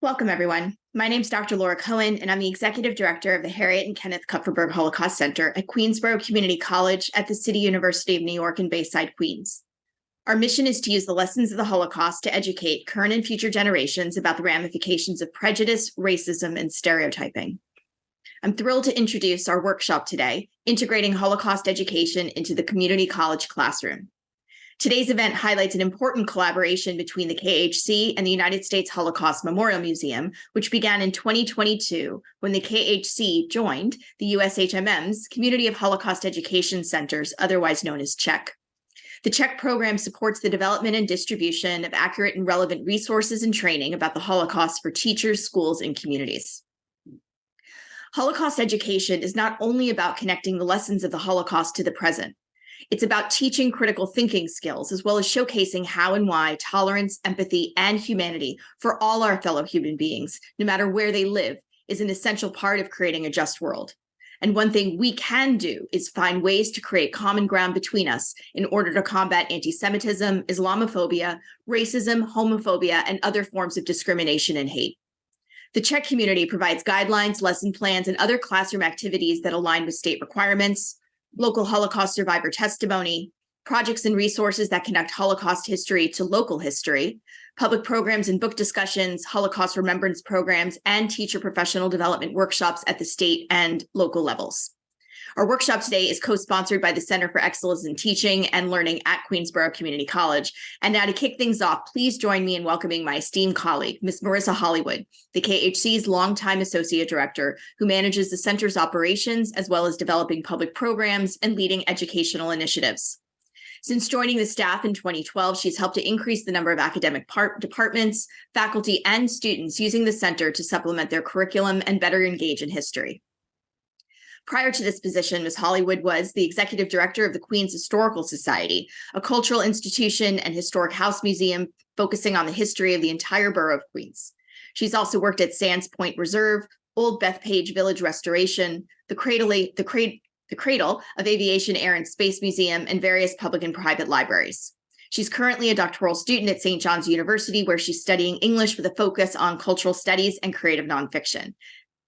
Welcome, everyone. My name is Dr. Laura Cohen, and I'm the Executive Director of the Harriet and Kenneth Kupferberg Holocaust Center at Queensborough Community College at the City University of New York in Bayside, Queens. Our mission is to use the lessons of the Holocaust to educate current and future generations about the ramifications of prejudice, racism, and stereotyping. I'm thrilled to introduce our workshop today, Integrating Holocaust Education into the Community College Classroom. Today's event highlights an important collaboration between the KHC and the United States Holocaust Memorial Museum, which began in 2022 when the KHC joined the USHMM's Community of Holocaust Education Centers, otherwise known as CHEC. The CHEC program supports the development and distribution of accurate and relevant resources and training about the Holocaust for teachers, schools, and communities. Holocaust education is not only about connecting the lessons of the Holocaust to the present. It's about teaching critical thinking skills, as well as showcasing how and why tolerance, empathy, and humanity for all our fellow human beings, no matter where they live, is an essential part of creating a just world. And one thing we can do is find ways to create common ground between us in order to combat anti-Semitism, Islamophobia, racism, homophobia, and other forms of discrimination and hate. The CHEC community provides guidelines, lesson plans, and other classroom activities that align with state requirements, local Holocaust survivor testimony, projects and resources that connect Holocaust history to local history, public programs and book discussions, Holocaust remembrance programs, and teacher professional development workshops at the state and local levels. Our workshop today is co-sponsored by the Center for Excellence in Teaching and Learning at Queensborough Community College. And now to kick things off, please join me in welcoming my esteemed colleague, Ms. Marissa Hollywood, the KHC's longtime Associate Director, who manages the center's operations, as well as developing public programs and leading educational initiatives. Since joining the staff in 2012, she's helped to increase the number of academic departments, faculty, and students using the center to supplement their curriculum and better engage in history. Prior to this position, Ms. Hollywood was the executive director of the Queens Historical Society, a cultural institution and historic house museum focusing on the history of the entire borough of Queens. She's also worked at Sands Point Reserve, Old Bethpage Village Restoration, the Cradle of Aviation, Air and Space Museum, and various public and private libraries. She's currently a doctoral student at St. John's University, where she's studying English with a focus on cultural studies and creative nonfiction.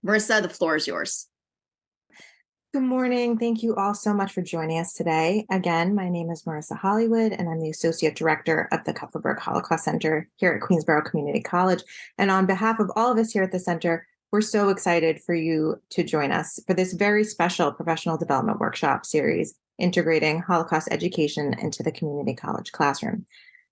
Marissa, the floor is yours. Good morning. Thank you all so much for joining us today. Again, my name is Marissa Hollywood, and I'm the Associate Director of the Kupferberg Holocaust Center here at Queensborough Community College. And on behalf of all of us here at the center, we're so excited for you to join us for this very special professional development workshop series, integrating Holocaust education into the community college classroom.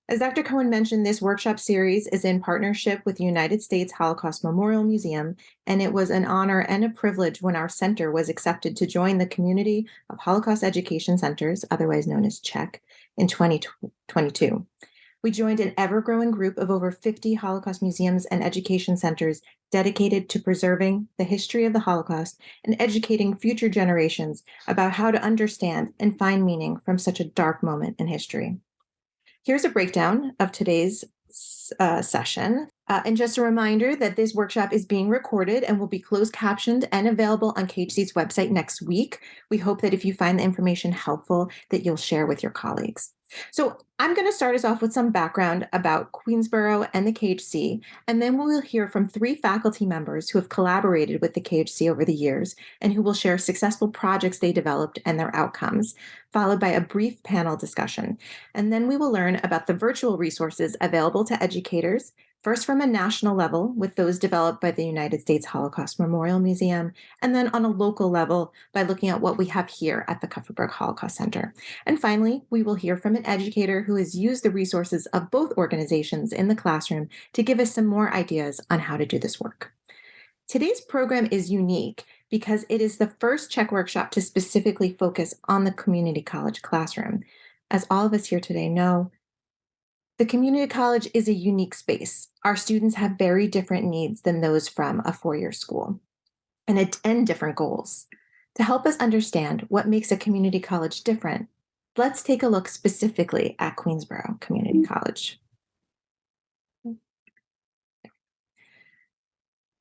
As Dr. Cohen mentioned, this workshop series is in partnership with the United States Holocaust Memorial Museum, and it was an honor and a privilege when our center was accepted to join the Community of Holocaust Education Centers, otherwise known as CHEC, in 2022. We joined an ever-growing group of over 50 Holocaust museums and education centers dedicated to preserving the history of the Holocaust and educating future generations about how to understand and find meaning from such a dark moment in history. Here's a breakdown of today's session. And just a reminder that this workshop is being recorded and will be closed captioned and available on KHC's website next week. We hope that if you find the information helpful, that you'll share with your colleagues. So I'm going to start us off with some background about Queensborough and the KHC, and then we'll hear from 3 faculty members who have collaborated with the KHC over the years and who will share successful projects they developed and their outcomes, followed by a brief panel discussion. And then we will learn about the virtual resources available to educators, first from a national level with those developed by the United States Holocaust Memorial Museum, and then on a local level by looking at what we have here at the Kupferberg Holocaust Center. And finally, we will hear from an educator who has used the resources of both organizations in the classroom to give us some more ideas on how to do this work. Today's program is unique because it is the first CHEC workshop to specifically focus on the community college classroom. As all of us here today know, the community college is a unique space. Our students have very different needs than those from a 4-year school and different goals. To help us understand what makes a community college different, let's take a look specifically at Queensborough Community College.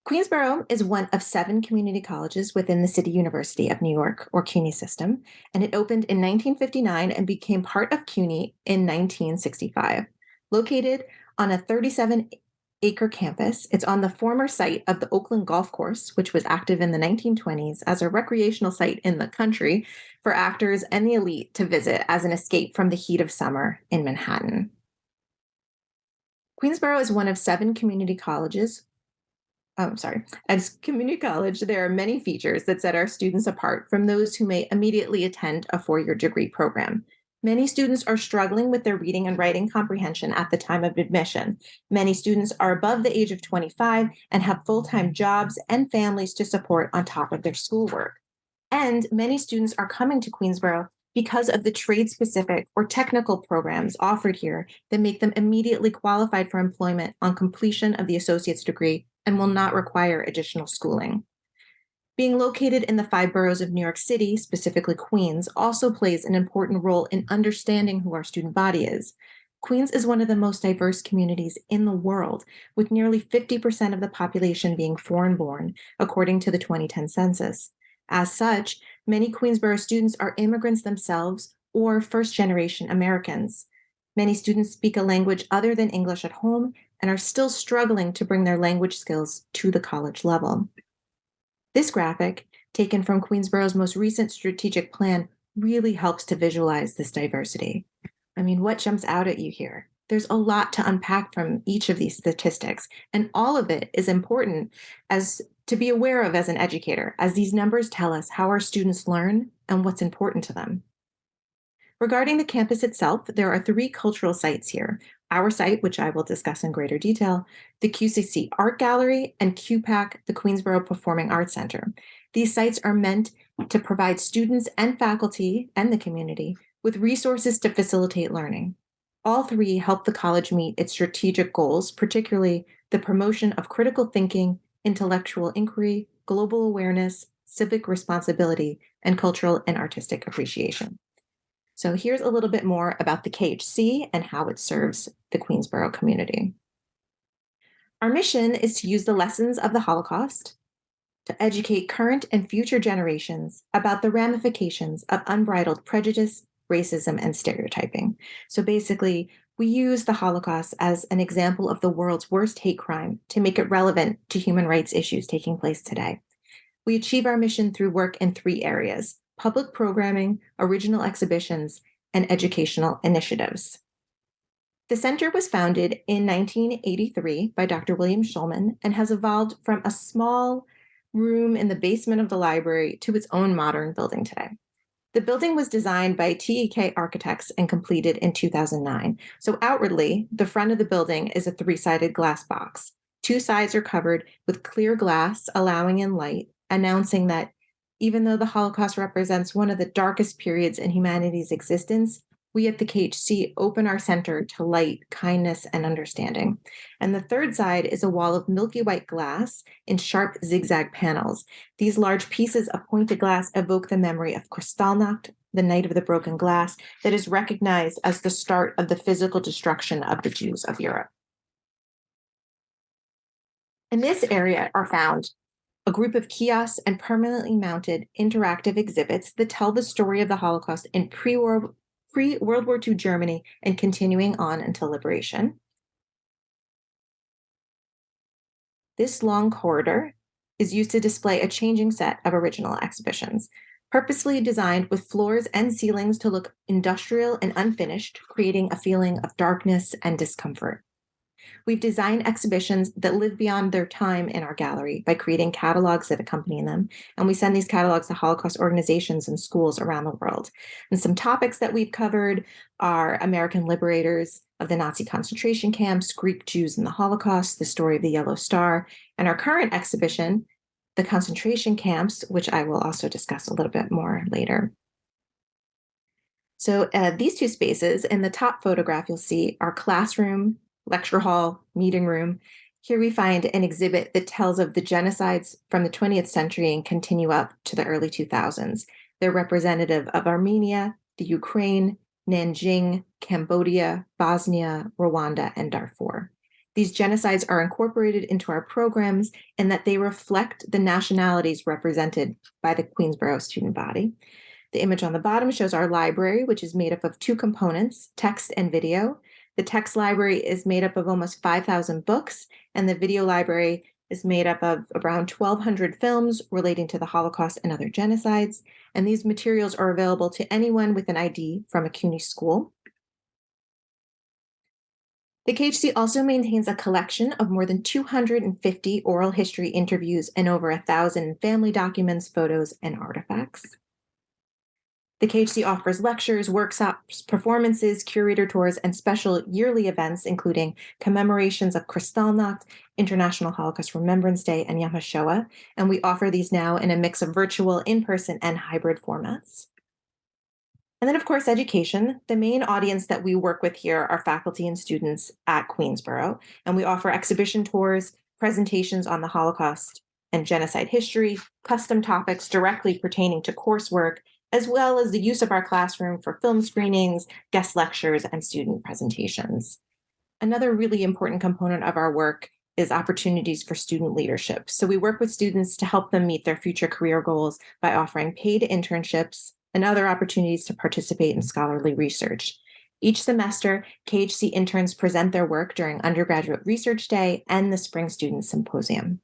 Queensborough is one of 7 community colleges within the City University of New York, or CUNY system, and it opened in 1959 and became part of CUNY in 1965. Located on a 37 acre campus. It's on the former site of the Oakland Golf Course, which was active in the 1920s as a recreational site in the country for actors and the elite to visit as an escape from the heat of summer in Manhattan. Queensborough is one of 7 community colleges. As community college, there are many features that set our students apart from those who may immediately attend a 4-year degree program. Many students are struggling with their reading and writing comprehension at the time of admission. Many students are above the age of 25 and have full-time jobs and families to support on top of their schoolwork. And many students are coming to Queensborough because of the trade-specific or technical programs offered here that make them immediately qualified for employment on completion of the associate's degree and will not require additional schooling. Being located in the 5 boroughs of New York City, specifically Queens, also plays an important role in understanding who our student body is. Queens is one of the most diverse communities in the world, with nearly 50% of the population being foreign-born, according to the 2010 census. As such, many Queensborough students are immigrants themselves or first-generation Americans. Many students speak a language other than English at home and are still struggling to bring their language skills to the college level. This graphic, taken from Queensborough's most recent strategic plan, really helps to visualize this diversity. I mean, what jumps out at you here? There's a lot to unpack from each of these statistics, and all of it is important as to be aware of as an educator, as these numbers tell us how our students learn and what's important to them. Regarding the campus itself, there are 3 cultural sites here. Our site, which I will discuss in greater detail, the QCC Art Gallery, and QPAC, the Queensborough Performing Arts Center. These sites are meant to provide students and faculty and the community with resources to facilitate learning. All 3 help the college meet its strategic goals, particularly the promotion of critical thinking, intellectual inquiry, global awareness, civic responsibility, and cultural and artistic appreciation. So here's a little bit more about the KHC and how it serves the Queensborough community. Our mission is to use the lessons of the Holocaust to educate current and future generations about the ramifications of unbridled prejudice, racism, and stereotyping. So basically, we use the Holocaust as an example of the world's worst hate crime to make it relevant to human rights issues taking place today. We achieve our mission through work in 3 areas: public programming, original exhibitions, and educational initiatives. The center was founded in 1983 by Dr. William Schulman and has evolved from a small room in the basement of the library to its own modern building today. The building was designed by TEK Architects and completed in 2009. So outwardly, the front of the building is a 3-sided glass box. 2 sides are covered with clear glass, allowing in light, announcing that even though the Holocaust represents one of the darkest periods in humanity's existence, we at the KHC open our center to light, kindness, and understanding. And the 3rd side is a wall of milky white glass in sharp zigzag panels. These large pieces of pointed glass evoke the memory of Kristallnacht, the night of the broken glass, that is recognized as the start of the physical destruction of the Jews of Europe. In this area are found a group of kiosks and permanently mounted interactive exhibits that tell the story of the Holocaust in pre-World War II Germany and continuing on until liberation. This long corridor is used to display a changing set of original exhibitions, purposely designed with floors and ceilings to look industrial and unfinished, creating a feeling of darkness and discomfort. We've designed exhibitions that live beyond their time in our gallery by creating catalogs that accompany them, and we send these catalogs to Holocaust organizations and schools around the world. And some topics that we've covered are American liberators of the Nazi concentration camps, Greek Jews in the Holocaust, the story of the Yellow Star, and our current exhibition, the concentration camps, which I will also discuss a little bit more later. So these 2 spaces, in the top photograph you'll see our classroom, lecture hall, meeting room. Here we find an exhibit that tells of the genocides from the 20th century and continue up to the early 2000s. They're representative of Armenia, the Ukraine, Nanjing, Cambodia, Bosnia, Rwanda, and Darfur. These genocides are incorporated into our programs in that they reflect the nationalities represented by the Queensborough student body. The image on the bottom shows our library, which is made up of 2 components, text and video. The text library is made up of almost 5,000 books, and the video library is made up of around 1,200 films relating to the Holocaust and other genocides. And these materials are available to anyone with an ID from a CUNY school. The KHC also maintains a collection of more than 250 oral history interviews and over 1,000 family documents, photos, and artifacts. The KHC offers lectures, workshops, performances, curator tours, and special yearly events, including commemorations of Kristallnacht, International Holocaust Remembrance Day, and Yom HaShoah. And we offer these now in a mix of virtual, in-person, and hybrid formats. And then, of course, education. The main audience that we work with here are faculty and students at Queensborough, and we offer exhibition tours, presentations on the Holocaust and genocide history, custom topics directly pertaining to coursework, as well as the use of our classroom for film screenings, guest lectures, and student presentations. Another really important component of our work is opportunities for student leadership. So we work with students to help them meet their future career goals by offering paid internships and other opportunities to participate in scholarly research. Each semester, KHC interns present their work during Undergraduate Research Day and the Spring Student Symposium.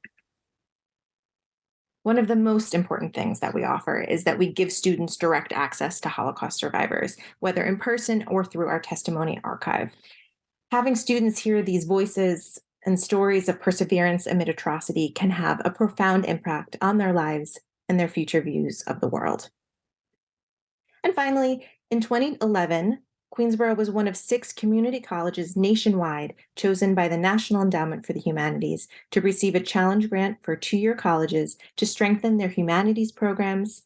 One of the most important things that we offer is that we give students direct access to Holocaust survivors, whether in person or through our testimony archive. Having students hear these voices and stories of perseverance amid atrocity can have a profound impact on their lives and their future views of the world. And finally, in 2011, Queensborough was one of 6 community colleges nationwide chosen by the National Endowment for the Humanities to receive a challenge grant for 2-year colleges to strengthen their humanities programs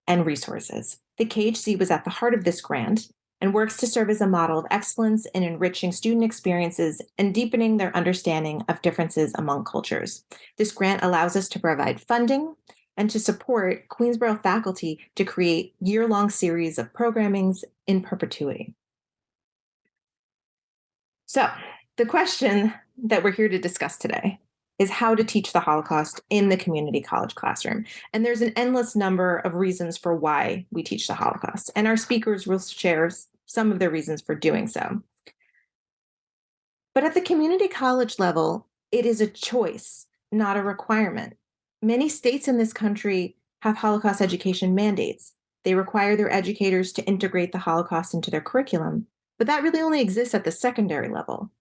and resources. The KHC was at the heart of this grant and works to serve as a model of excellence in enriching student experiences and deepening their understanding of differences among cultures. This grant allows us to provide funding and to support Queensborough faculty to create year-long series of programmings in perpetuity. So, the question that we're here to discuss today is how to teach the Holocaust in the community college classroom. And there's an endless number of reasons for why we teach the Holocaust, and our speakers will share some of their reasons for doing so. But at the community college level, it is a choice, not a requirement. Many states in this country have Holocaust education mandates. They require their educators to integrate the Holocaust into their curriculum, but that really only exists at the secondary level.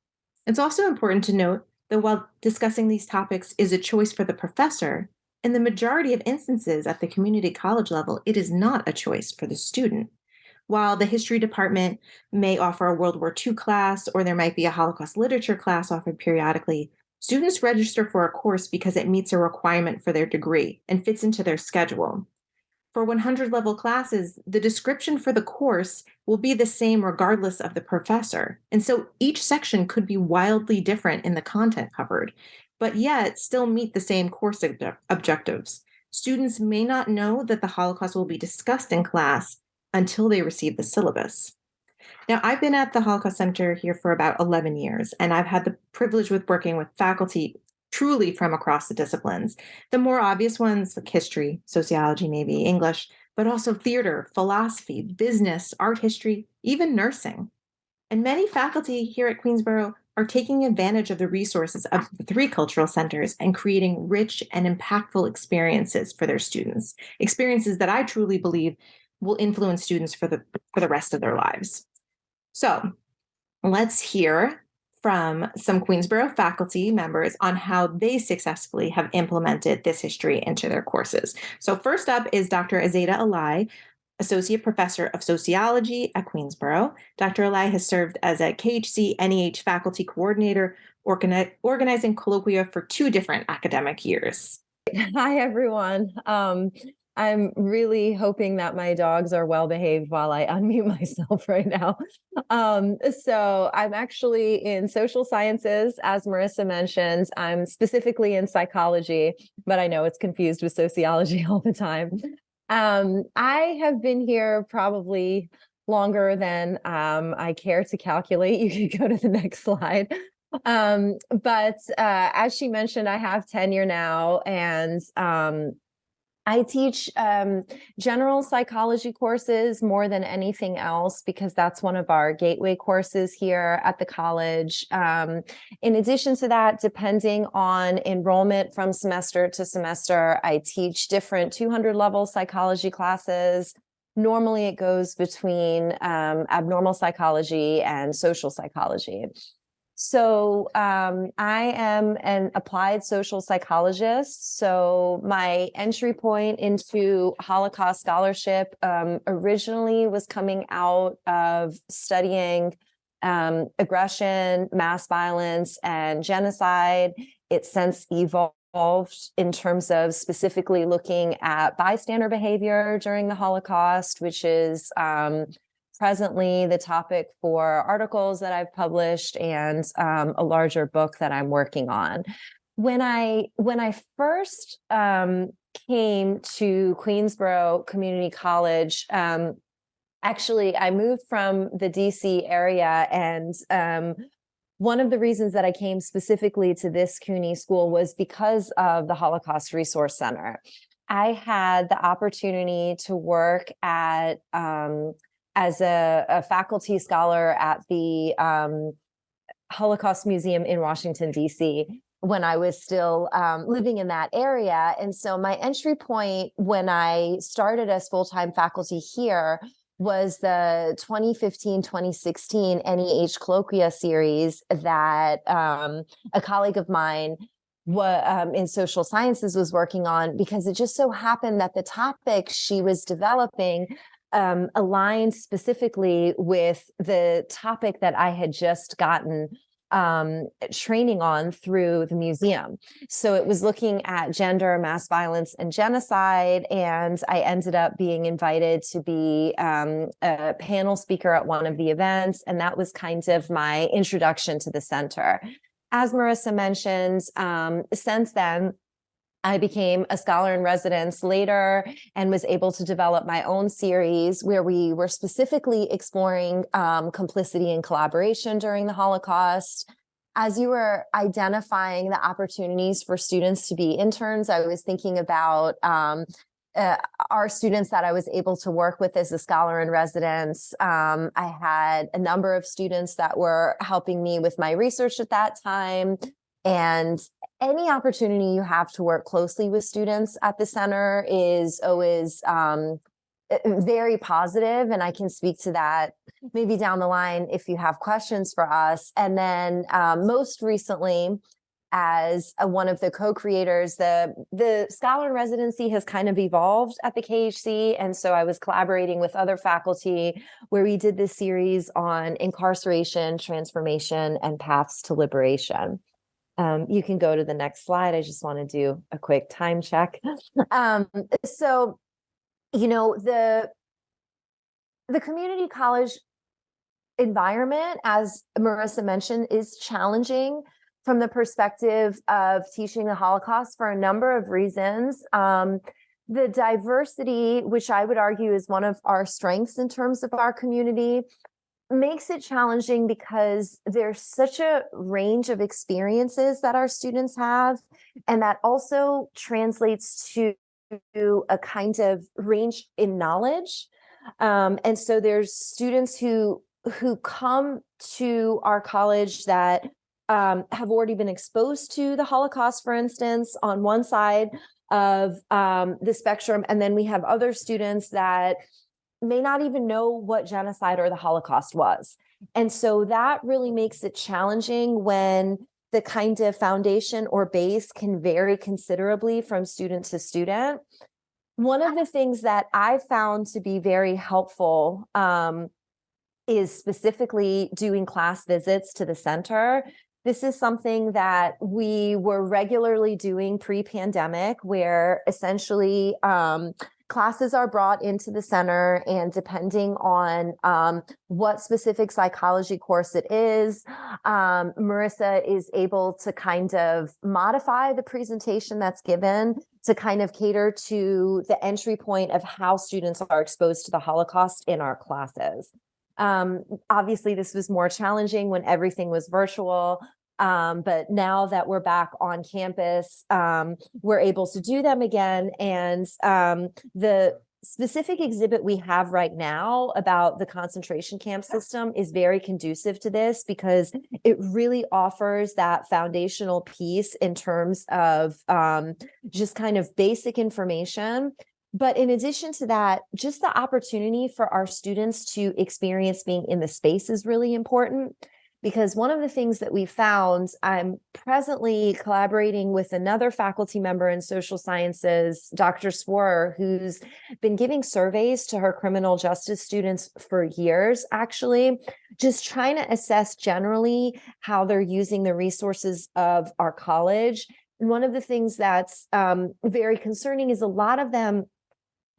It's also important to note that while discussing these topics is a choice for the professor, in the majority of instances at the community college level, it is not a choice for the student. While the history department may offer a World War II class, or there might be a Holocaust literature class offered periodically, students register for a course because it meets a requirement for their degree and fits into their schedule. For 100-level classes, the description for the course will be the same regardless of the professor. And so each section could be wildly different in the content covered, but yet still meet the same course objectives. Students may not know that the Holocaust will be discussed in class until they receive the syllabus. Now, I've been at the Holocaust Center here for about 11 years, and I've had the privilege with working with faculty truly from across the disciplines. The more obvious ones, like history, sociology, maybe English, but also theater, philosophy, business, art history, even nursing. And many faculty here at Queensborough are taking advantage of the resources of the 3 cultural centers and creating rich and impactful experiences for their students, experiences that I truly believe will influence students for the rest of their lives. So let's hear from some Queensborough faculty members on how they successfully have implemented this history into their courses. So first up is Dr. Azeda Alai, Associate Professor of Sociology at Queensborough. Dr. Alai has served as a KHC NEH faculty coordinator, organizing colloquia for 2 different academic years. Hi, everyone. I'm really hoping that my dogs are well behaved while I unmute myself right now. So I'm actually in social sciences, as Marissa mentioned. I'm specifically in psychology, but I know it's confused with sociology all the time. I have been here probably longer than I care to calculate. You can go to the next slide. But as she mentioned, I have tenure now, and I teach general psychology courses more than anything else because that's one of our gateway courses here at the college. In addition to that, depending on enrollment from semester to semester, I teach different 200 level psychology classes. Normally it goes between abnormal psychology and social psychology. So I am an applied social psychologist. So my entry point into Holocaust scholarship originally was coming out of studying aggression, mass violence, and genocide. It's since evolved in terms of specifically looking at bystander behavior during the Holocaust, which is presently the topic for articles that I've published and a larger book that I'm working on. When I first came to Queensborough Community College, actually I moved from the DC area, and one of the reasons that I came specifically to this CUNY school was because of the Holocaust Resource Center. I had the opportunity to work at as a faculty scholar at the Holocaust Museum in Washington, D.C., when I was still living in that area. And so my entry point when I started as full-time faculty here was the 2015-2016 NEH Colloquia series that a colleague of mine in social sciences was working on, because it just so happened that the topic she was developing aligned specifically with the topic that I had just gotten training on through the museum. So it was looking at gender, mass violence, and genocide. And I ended up being invited to be a panel speaker at one of the events. And that was kind of my introduction to the center. As Marissa mentioned, since then, I became a scholar in residence later and was able to develop my own series where we were specifically exploring complicity and collaboration during the Holocaust. As you were identifying the opportunities for students to be interns, I was thinking about our students that I was able to work with as a scholar in residence. I had a number of students that were helping me with my research at that time. And any opportunity you have to work closely with students at the center is always very positive, and I can speak to that maybe down the line if you have questions for us. And then most recently, as one of the co-creators, the scholar in residency has kind of evolved at the KHC, and so I was collaborating with other faculty where we did this series on incarceration, transformation, and paths to liberation. You can go to the next slide. I just want to do a quick time check. So, you know, the community college environment, as Marissa mentioned, is challenging from the perspective of teaching the Holocaust for a number of reasons. The diversity, which I would argue is one of our strengths in terms of our community, makes it challenging because there's such a range of experiences that our students have, and that also translates to a kind of range in knowledge. And so there's students who come to our college that have already been exposed to the Holocaust, for instance, on one side of the spectrum, and then we have other students that may not even know what genocide or the Holocaust was. And so that really makes it challenging when the kind of foundation or base can vary considerably from student to student. One of the things that I found to be very helpful is specifically doing class visits to the center. This is something that we were regularly doing pre-pandemic, where essentially classes are brought into the center, and depending on what specific psychology course it is, Marissa is able to kind of modify the presentation that's given to kind of cater to the entry point of how students are exposed to the Holocaust in our classes. Obviously, this was more challenging when everything was virtual. But now that we're back on campus, we're able to do them again. And the specific exhibit we have right now about the concentration camp system is very conducive to this, because it really offers that foundational piece in terms of just kind of basic information. But in addition to that, just the opportunity for our students to experience being in the space is really important. Because one of the things that we found, I'm presently collaborating with another faculty member in social sciences, Dr. Sworer, who's been giving surveys to her criminal justice students for years, actually, just trying to assess generally how they're using the resources of our college. And one of the things that's very concerning is a lot of them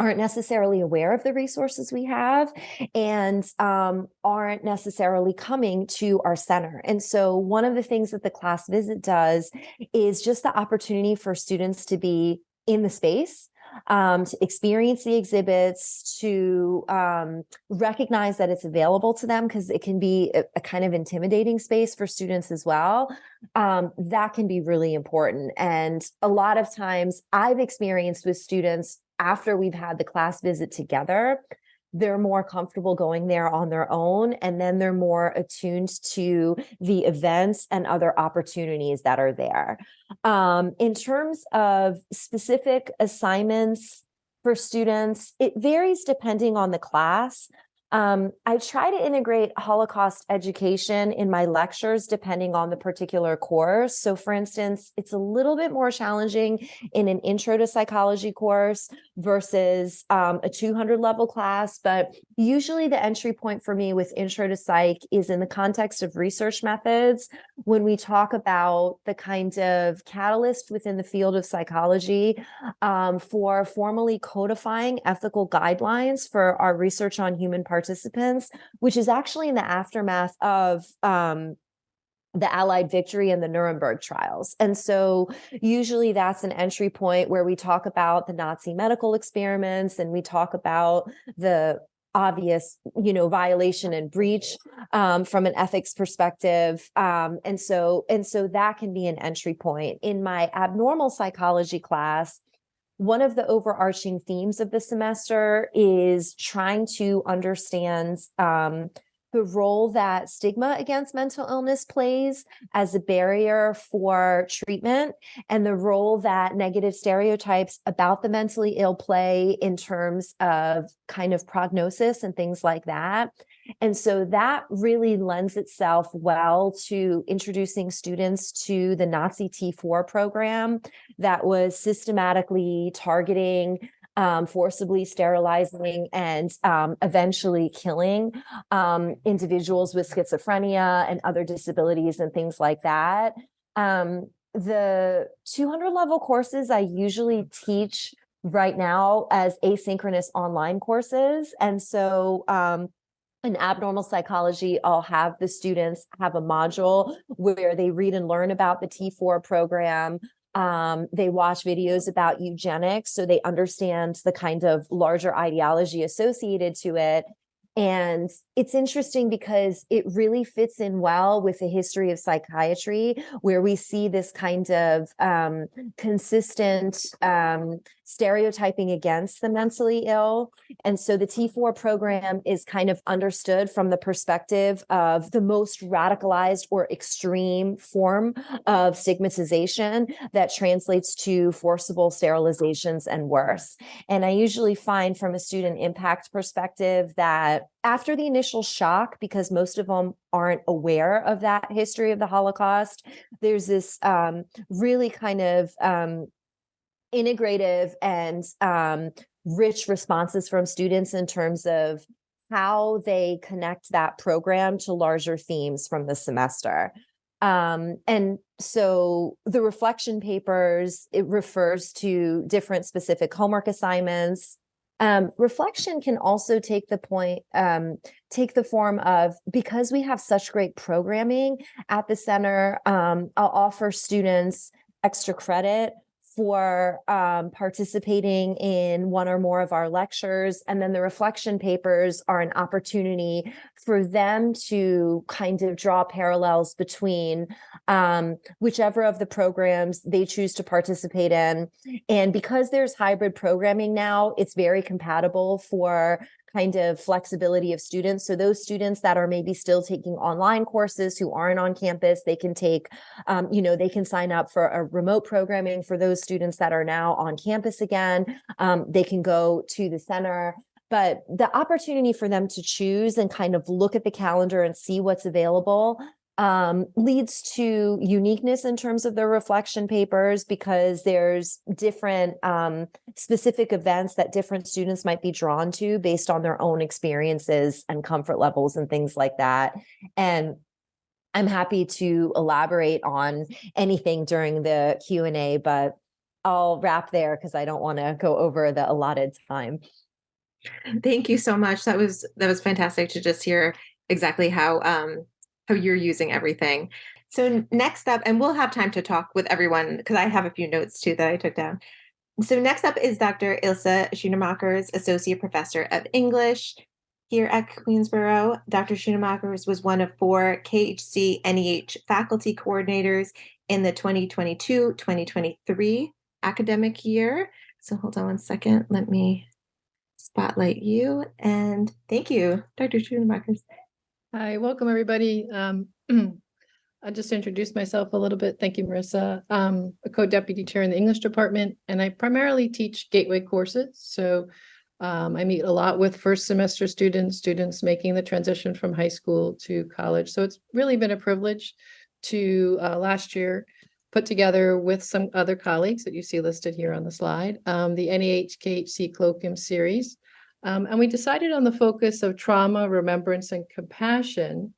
aren't necessarily aware of the resources we have, and aren't necessarily coming to our center. And so one of the things that the class visit does is just the opportunity for students to be in the space, to experience the exhibits, to recognize that it's available to them, because it can be a kind of intimidating space for students as well. That can be really important. And a lot of times I've experienced with students, after we've had the class visit together, they're more comfortable going there on their own, and then they're more attuned to the events and other opportunities that are there. In terms of specific assignments for students, it varies depending on the class. I try to integrate Holocaust education in my lectures depending on the particular course. So for instance, it's a little bit more challenging in an intro to psychology course versus a 200 level class. But usually the entry point for me with intro to psych is in the context of research methods. When we talk about the kind of catalyst within the field of psychology for formally codifying ethical guidelines for our research on human participants, which is actually in the aftermath of the Allied victory and the Nuremberg trials. And so usually that's an entry point where we talk about the Nazi medical experiments, and we talk about the obvious, violation and breach from an ethics perspective. And so that can be an entry point. In my abnormal psychology class, one of the overarching themes of the semester is trying to understand the role that stigma against mental illness plays as a barrier for treatment, and the role that negative stereotypes about the mentally ill play in terms of kind of prognosis and things like that. And so that really lends itself well to introducing students to the Nazi T4 program that was systematically targeting, forcibly sterilizing, and eventually killing individuals with schizophrenia and other disabilities and things like that. The 200 level courses I usually teach right now as asynchronous online courses. And so in abnormal psychology, I'll have the students have a module where they read and learn about the T4 program. They watch videos about eugenics, so they understand the kind of larger ideology associated to it. And it's interesting because it really fits in well with the history of psychiatry, where we see this kind of consistent stereotyping against the mentally ill. And so the T4 program is kind of understood from the perspective of the most radicalized or extreme form of stigmatization that translates to forcible sterilizations and worse. And I usually find from a student impact perspective that after the initial shock, because most of them aren't aware of that history of the Holocaust, there's this really kind of integrative and rich responses from students in terms of how they connect that program to larger themes from the semester. And so the reflection papers, it refers to different specific homework assignments. Reflection can also take the form of, because we have such great programming at the center, I'll offer students extra credit for participating in one or more of our lectures. And then the reflection papers are an opportunity for them to kind of draw parallels between whichever of the programs they choose to participate in. And because there's hybrid programming now, it's very compatible for kind of flexibility of students. So those students that are maybe still taking online courses who aren't on campus, they can take, they can sign up for a remote programming. For those students that are now on campus again, they can go to the center. But the opportunity for them to choose and kind of look at the calendar and see what's available leads to uniqueness in terms of the reflection papers, because there's different specific events that different students might be drawn to based on their own experiences and comfort levels and things like that. And I'm happy to elaborate on anything during the Q&A, but I'll wrap there because I don't want to go over the allotted time. Thank you so much. That was fantastic to just hear exactly how you're using everything. So next up, and we'll have time to talk with everyone because I have a few notes too that I took down. So next up is Dr. Ilse Schoenemakers, Associate Professor of English here at Queensborough. Dr. Schoenemakers was one of 4 KHC NEH faculty coordinators in the 2022-2023 academic year. So hold on one second. Let me spotlight you. And thank you, Dr. Schoenemakers. Hi, welcome everybody. I'll just introduce myself a little bit. Thank you, Marissa. I'm a co-deputy chair in the English department, and I primarily teach gateway courses. So I meet a lot with first semester students making the transition from high school to college. So it's really been a privilege to last year put together with some other colleagues that you see listed here on the slide, the NEH KHC Colloquium series. And we decided on the focus of trauma, remembrance, and compassion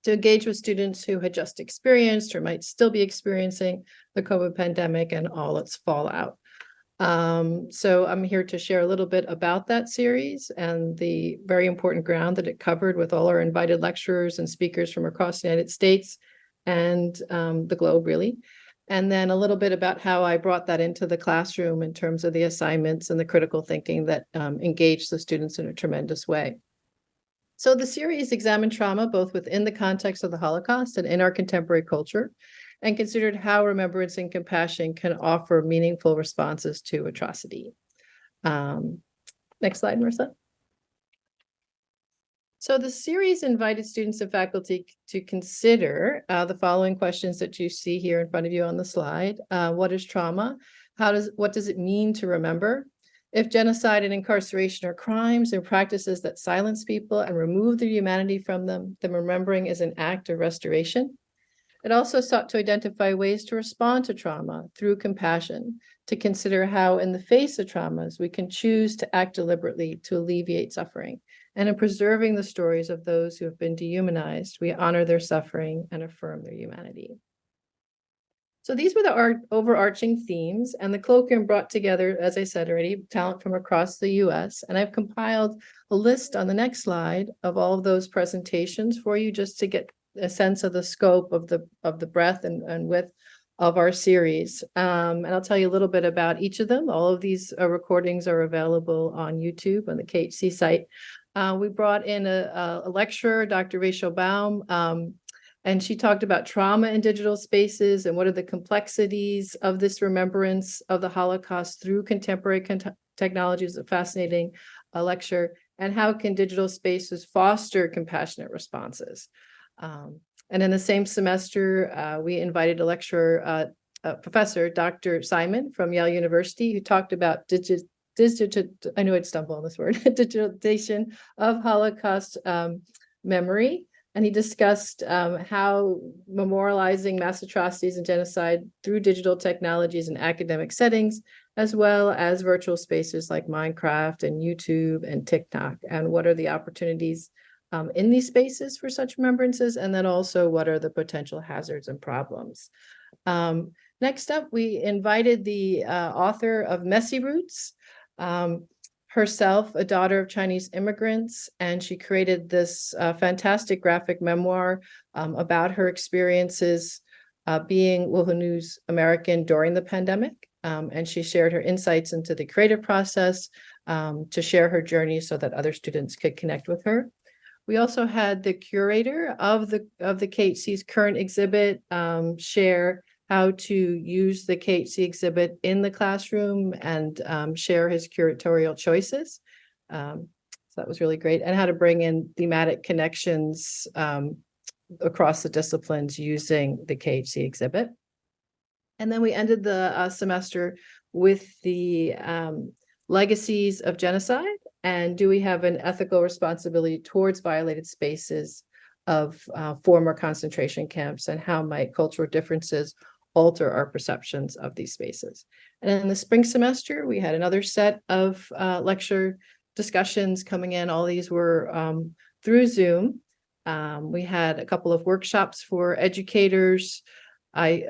to engage with students who had just experienced or might still be experiencing the COVID pandemic and all its fallout. So I'm here to share a little bit about that series and the very important ground that it covered with all our invited lecturers and speakers from across the United States and the globe, really. And then a little bit about how I brought that into the classroom in terms of the assignments and the critical thinking that engaged the students in a tremendous way. So the series examined trauma both within the context of the Holocaust and in our contemporary culture, and considered how remembrance and compassion can offer meaningful responses to atrocity. Next slide, Marissa. So the series invited students and faculty to consider the following questions that you see here in front of you on the slide. What is trauma? What does it mean to remember? If genocide and incarceration are crimes and practices that silence people and remove their humanity from them, then remembering is an act of restoration. It also sought to identify ways to respond to trauma through compassion, to consider how in the face of traumas, we can choose to act deliberately to alleviate suffering. And in preserving the stories of those who have been dehumanized, we honor their suffering and affirm their humanity. So these were the overarching themes, and the colloquium brought together, as I said already, talent from across the US. And I've compiled a list on the next slide of all of those presentations for you, just to get a sense of the scope of the breadth and width of our series. And I'll tell you a little bit about each of them. All of these recordings are available on YouTube on the KHC site. We brought in a lecturer, Dr. Rachel Baum, and she talked about trauma in digital spaces and what are the complexities of this remembrance of the Holocaust through contemporary technologies. A fascinating lecture. And how can digital spaces foster compassionate responses? And in the same semester, we invited a lecturer, professor, Dr. Simon from Yale University, who talked about I knew I'd stumble on this word, digitization of Holocaust memory. And he discussed how memorializing mass atrocities and genocide through digital technologies in academic settings, as well as virtual spaces like Minecraft and YouTube and TikTok, and what are the opportunities in these spaces for such remembrances, and then also what are the potential hazards and problems. Next up, we invited the author of Messy Roots, herself a daughter of Chinese immigrants, and she created this fantastic graphic memoir about her experiences being Wuhanu's American during the pandemic. And she shared her insights into the creative process to share her journey so that other students could connect with her. We also had the curator of the KHC's current exhibit share how to use the KHC exhibit in the classroom and share his curatorial choices. So that was really great, and how to bring in thematic connections across the disciplines using the KHC exhibit. And then we ended the semester with the legacies of genocide, and do we have an ethical responsibility towards violated spaces of former concentration camps, and how might cultural differences alter our perceptions of these spaces. And in the spring semester, we had another set of lecture discussions coming in. All these were through Zoom. We had a couple of workshops for educators. I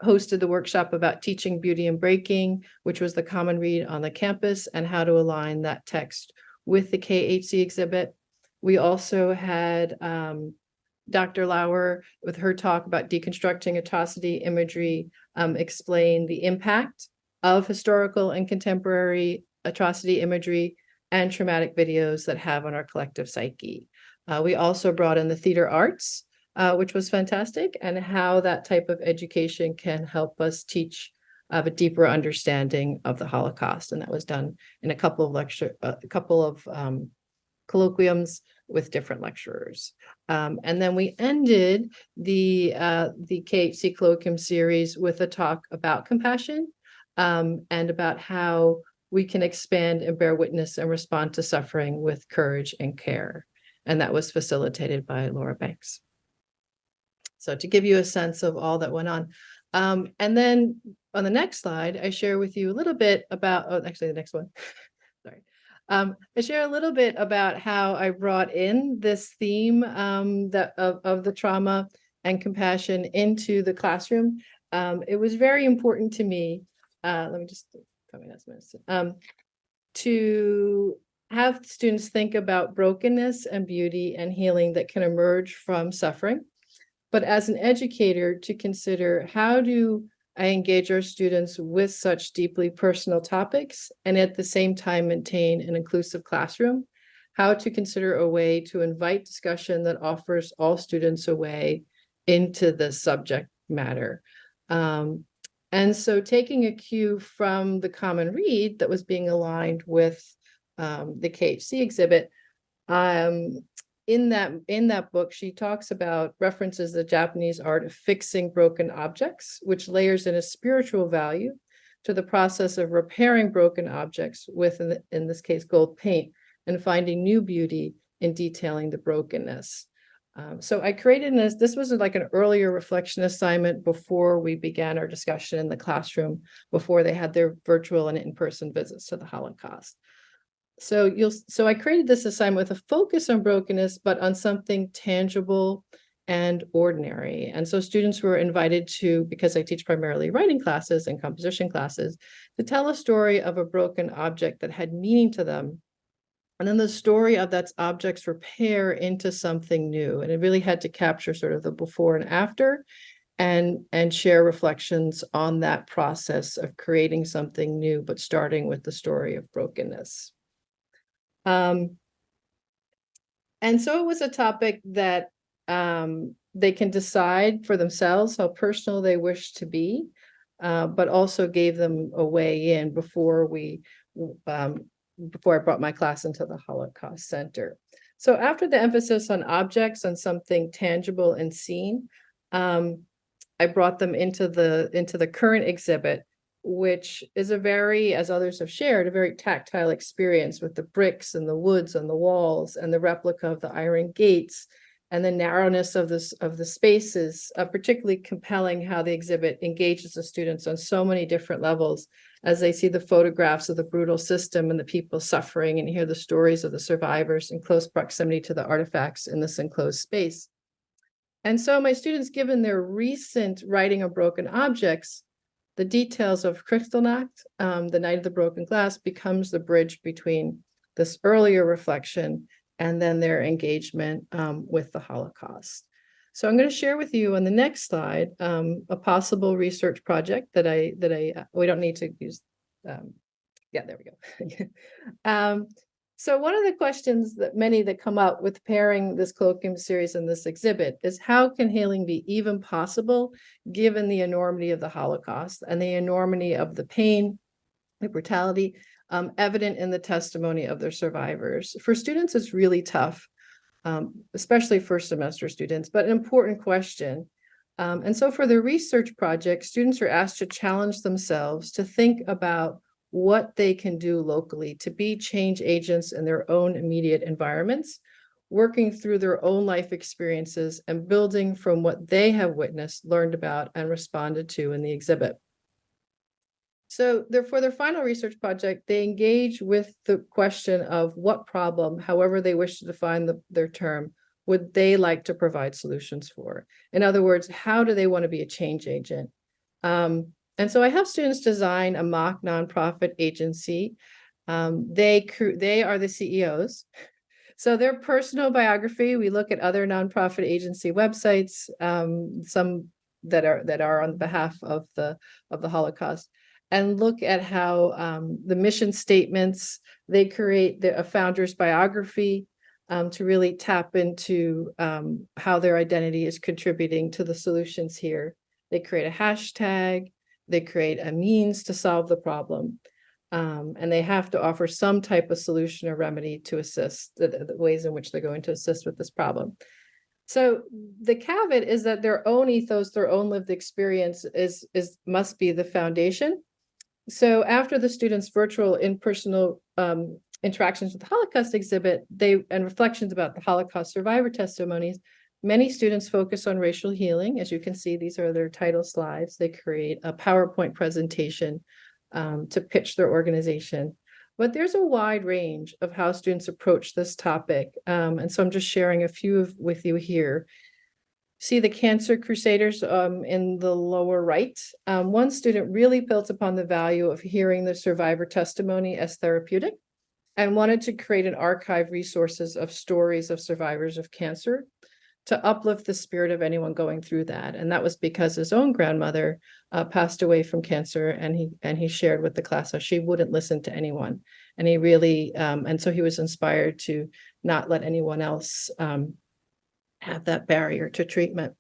hosted the workshop about teaching beauty and breaking, which was the common read on the campus, and how to align that text with the KHC exhibit. We also had Dr. Lauer with her talk about deconstructing atrocity imagery, explain the impact of historical and contemporary atrocity imagery and traumatic videos that have on our collective psyche. We also brought in the theater arts, which was fantastic, and how that type of education can help us teach a deeper understanding of the Holocaust. And that was done in a couple of colloquiums with different lecturers. And then we ended the KHC colloquium series with a talk about compassion and about how we can expand and bear witness and respond to suffering with courage and care. And that was facilitated by Laura Banks. So to give you a sense of all that went on. And then on the next slide, I share with you a little bit about, oh, actually the next one, sorry. I share a little bit about how I brought in this theme of the trauma and compassion into the classroom. It was very important to me. Let me just to have students think about brokenness and beauty and healing that can emerge from suffering. But as an educator, to consider, how do I engage our students with such deeply personal topics and at the same time maintain an inclusive classroom? How to consider a way to invite discussion that offers all students a way into the subject matter. And so taking a cue from the common read that was being aligned with the KHC exhibit, in that book, she talks about, references the Japanese art of fixing broken objects, which layers in a spiritual value to the process of repairing broken objects with, in this case, gold paint, and finding new beauty in detailing the brokenness. So I created this was like an earlier reflection assignment before we began our discussion in the classroom, before they had their virtual and in-person visits to the Holocaust. So I created this assignment with a focus on brokenness, but on something tangible and ordinary. And so students were invited to, because I teach primarily writing classes and composition classes, to tell a story of a broken object that had meaning to them. And then the story of that object's repair into something new. And it really had to capture sort of the before and after, and share reflections on that process of creating something new, but starting with the story of brokenness. And so it was a topic that they can decide for themselves how personal they wish to be, but also gave them a way in before I brought my class into the Holocaust Center. So after the emphasis on objects, on something tangible and seen, I brought them into the current exhibit, which is a very, as others have shared, a very tactile experience with the bricks and the woods on the walls and the replica of the iron gates and the narrowness of the spaces, particularly compelling how the exhibit engages the students on so many different levels as they see the photographs of the brutal system and the people suffering, and hear the stories of the survivors in close proximity to the artifacts in this enclosed space. And so my students, given their recent writing of broken objects, the details of Kristallnacht, the Night of the Broken Glass, becomes the bridge between this earlier reflection and then their engagement with the Holocaust. So I'm going to share with you on the next slide a possible research project that we don't need to use. Yeah, there we go. So one of the questions that many that come up with pairing this colloquium series and this exhibit is, how can healing be even possible given the enormity of the Holocaust and the enormity of the pain, the brutality, evident in the testimony of their survivors? For students, it's really tough, especially first semester students, but an important question. And so for the research project, students are asked to challenge themselves to think about what they can do locally to be change agents in their own immediate environments, working through their own life experiences and building from what they have witnessed, learned about, and responded to in the exhibit. So for their final research project, they engage with the question of what problem, however they wish to define their term, would they like to provide solutions for? In other words, how do they want to be a change agent? And so I have students design a mock nonprofit agency. They are the CEOs. So their personal biography, we look at other nonprofit agency websites, some that are on behalf of the Holocaust, and look at how the mission statements, they create a founder's biography to really tap into how their identity is contributing to the solutions here. They create a hashtag, they create a means to solve the problem. And they have to offer some type of solution or remedy to assist the ways in which they're going to assist with this problem. So the caveat is that their own ethos, their own lived experience must be the foundation. So after the students' virtual in-personal interactions with the Holocaust exhibit, and reflections about the Holocaust survivor testimonies, many students focus on racial healing. As you can see, these are their title slides. They create a PowerPoint presentation to pitch their organization. But there's a wide range of how students approach this topic. And so I'm just sharing a few with you here. See the Cancer Crusaders in the lower right. One student really built upon the value of hearing the survivor testimony as therapeutic and wanted to create an archive resources of stories of survivors of cancer to uplift the spirit of anyone going through that. And that was because his own grandmother passed away from cancer, and he shared with the class how she wouldn't listen to anyone. And he really, and so he was inspired to not let anyone else have that barrier to treatment.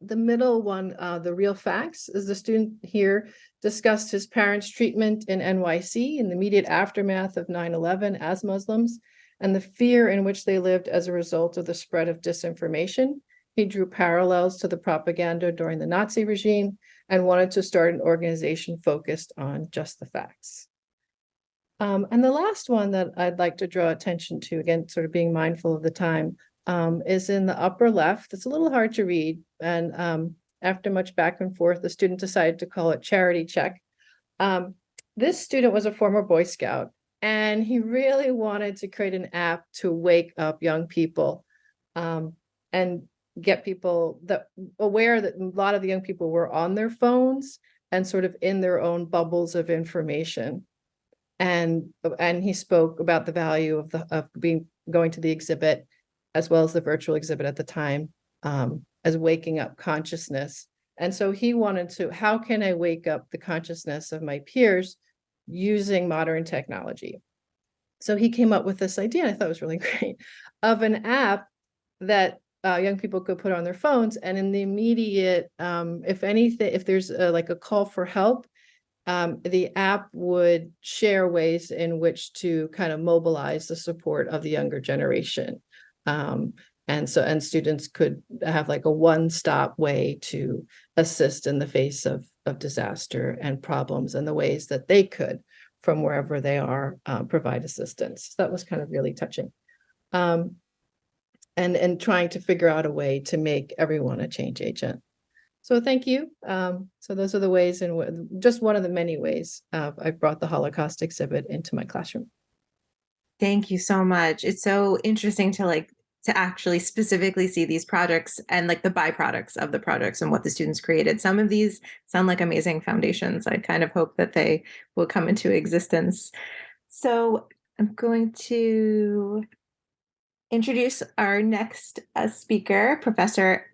The middle one, the real facts, is the student here discussed his parents' treatment in NYC in the immediate aftermath of 9/11 as Muslims, and the fear in which they lived as a result of the spread of disinformation. He drew parallels to the propaganda during the Nazi regime and wanted to start an organization focused on just the facts. And the last one that I'd like to draw attention to, again, sort of being mindful of the time, is in the upper left. It's a little hard to read. And after much back and forth, the student decided to call it Charity Check. This student was a former Boy Scout, and he really wanted to create an app to wake up young people and get people aware that a lot of the young people were on their phones and sort of in their own bubbles of information. And he spoke about the value of going to the exhibit, as well as the virtual exhibit at the time, as waking up consciousness. And so he wanted to, how can I wake up the consciousness of my peers using modern technology? So he came up with this idea, I thought it was really great, of an app that young people could put on their phones, and in the immediate, if there's like a call for help, the app would share ways in which to kind of mobilize the support of the younger generation. And students could have like a one-stop way to assist in the face of disaster and problems, and the ways that they could, from wherever they are, provide assistance. That was kind of really touching. And trying to figure out a way to make everyone a change agent. So thank you. So those are the ways, just one of the many ways I brought the Holocaust exhibit into my classroom. Thank you so much. It's so interesting to actually specifically see these projects and like the byproducts of the projects and what the students created. Some of these sound like amazing foundations. I kind of hope that they will come into existence. So I'm going to introduce our next speaker, Professor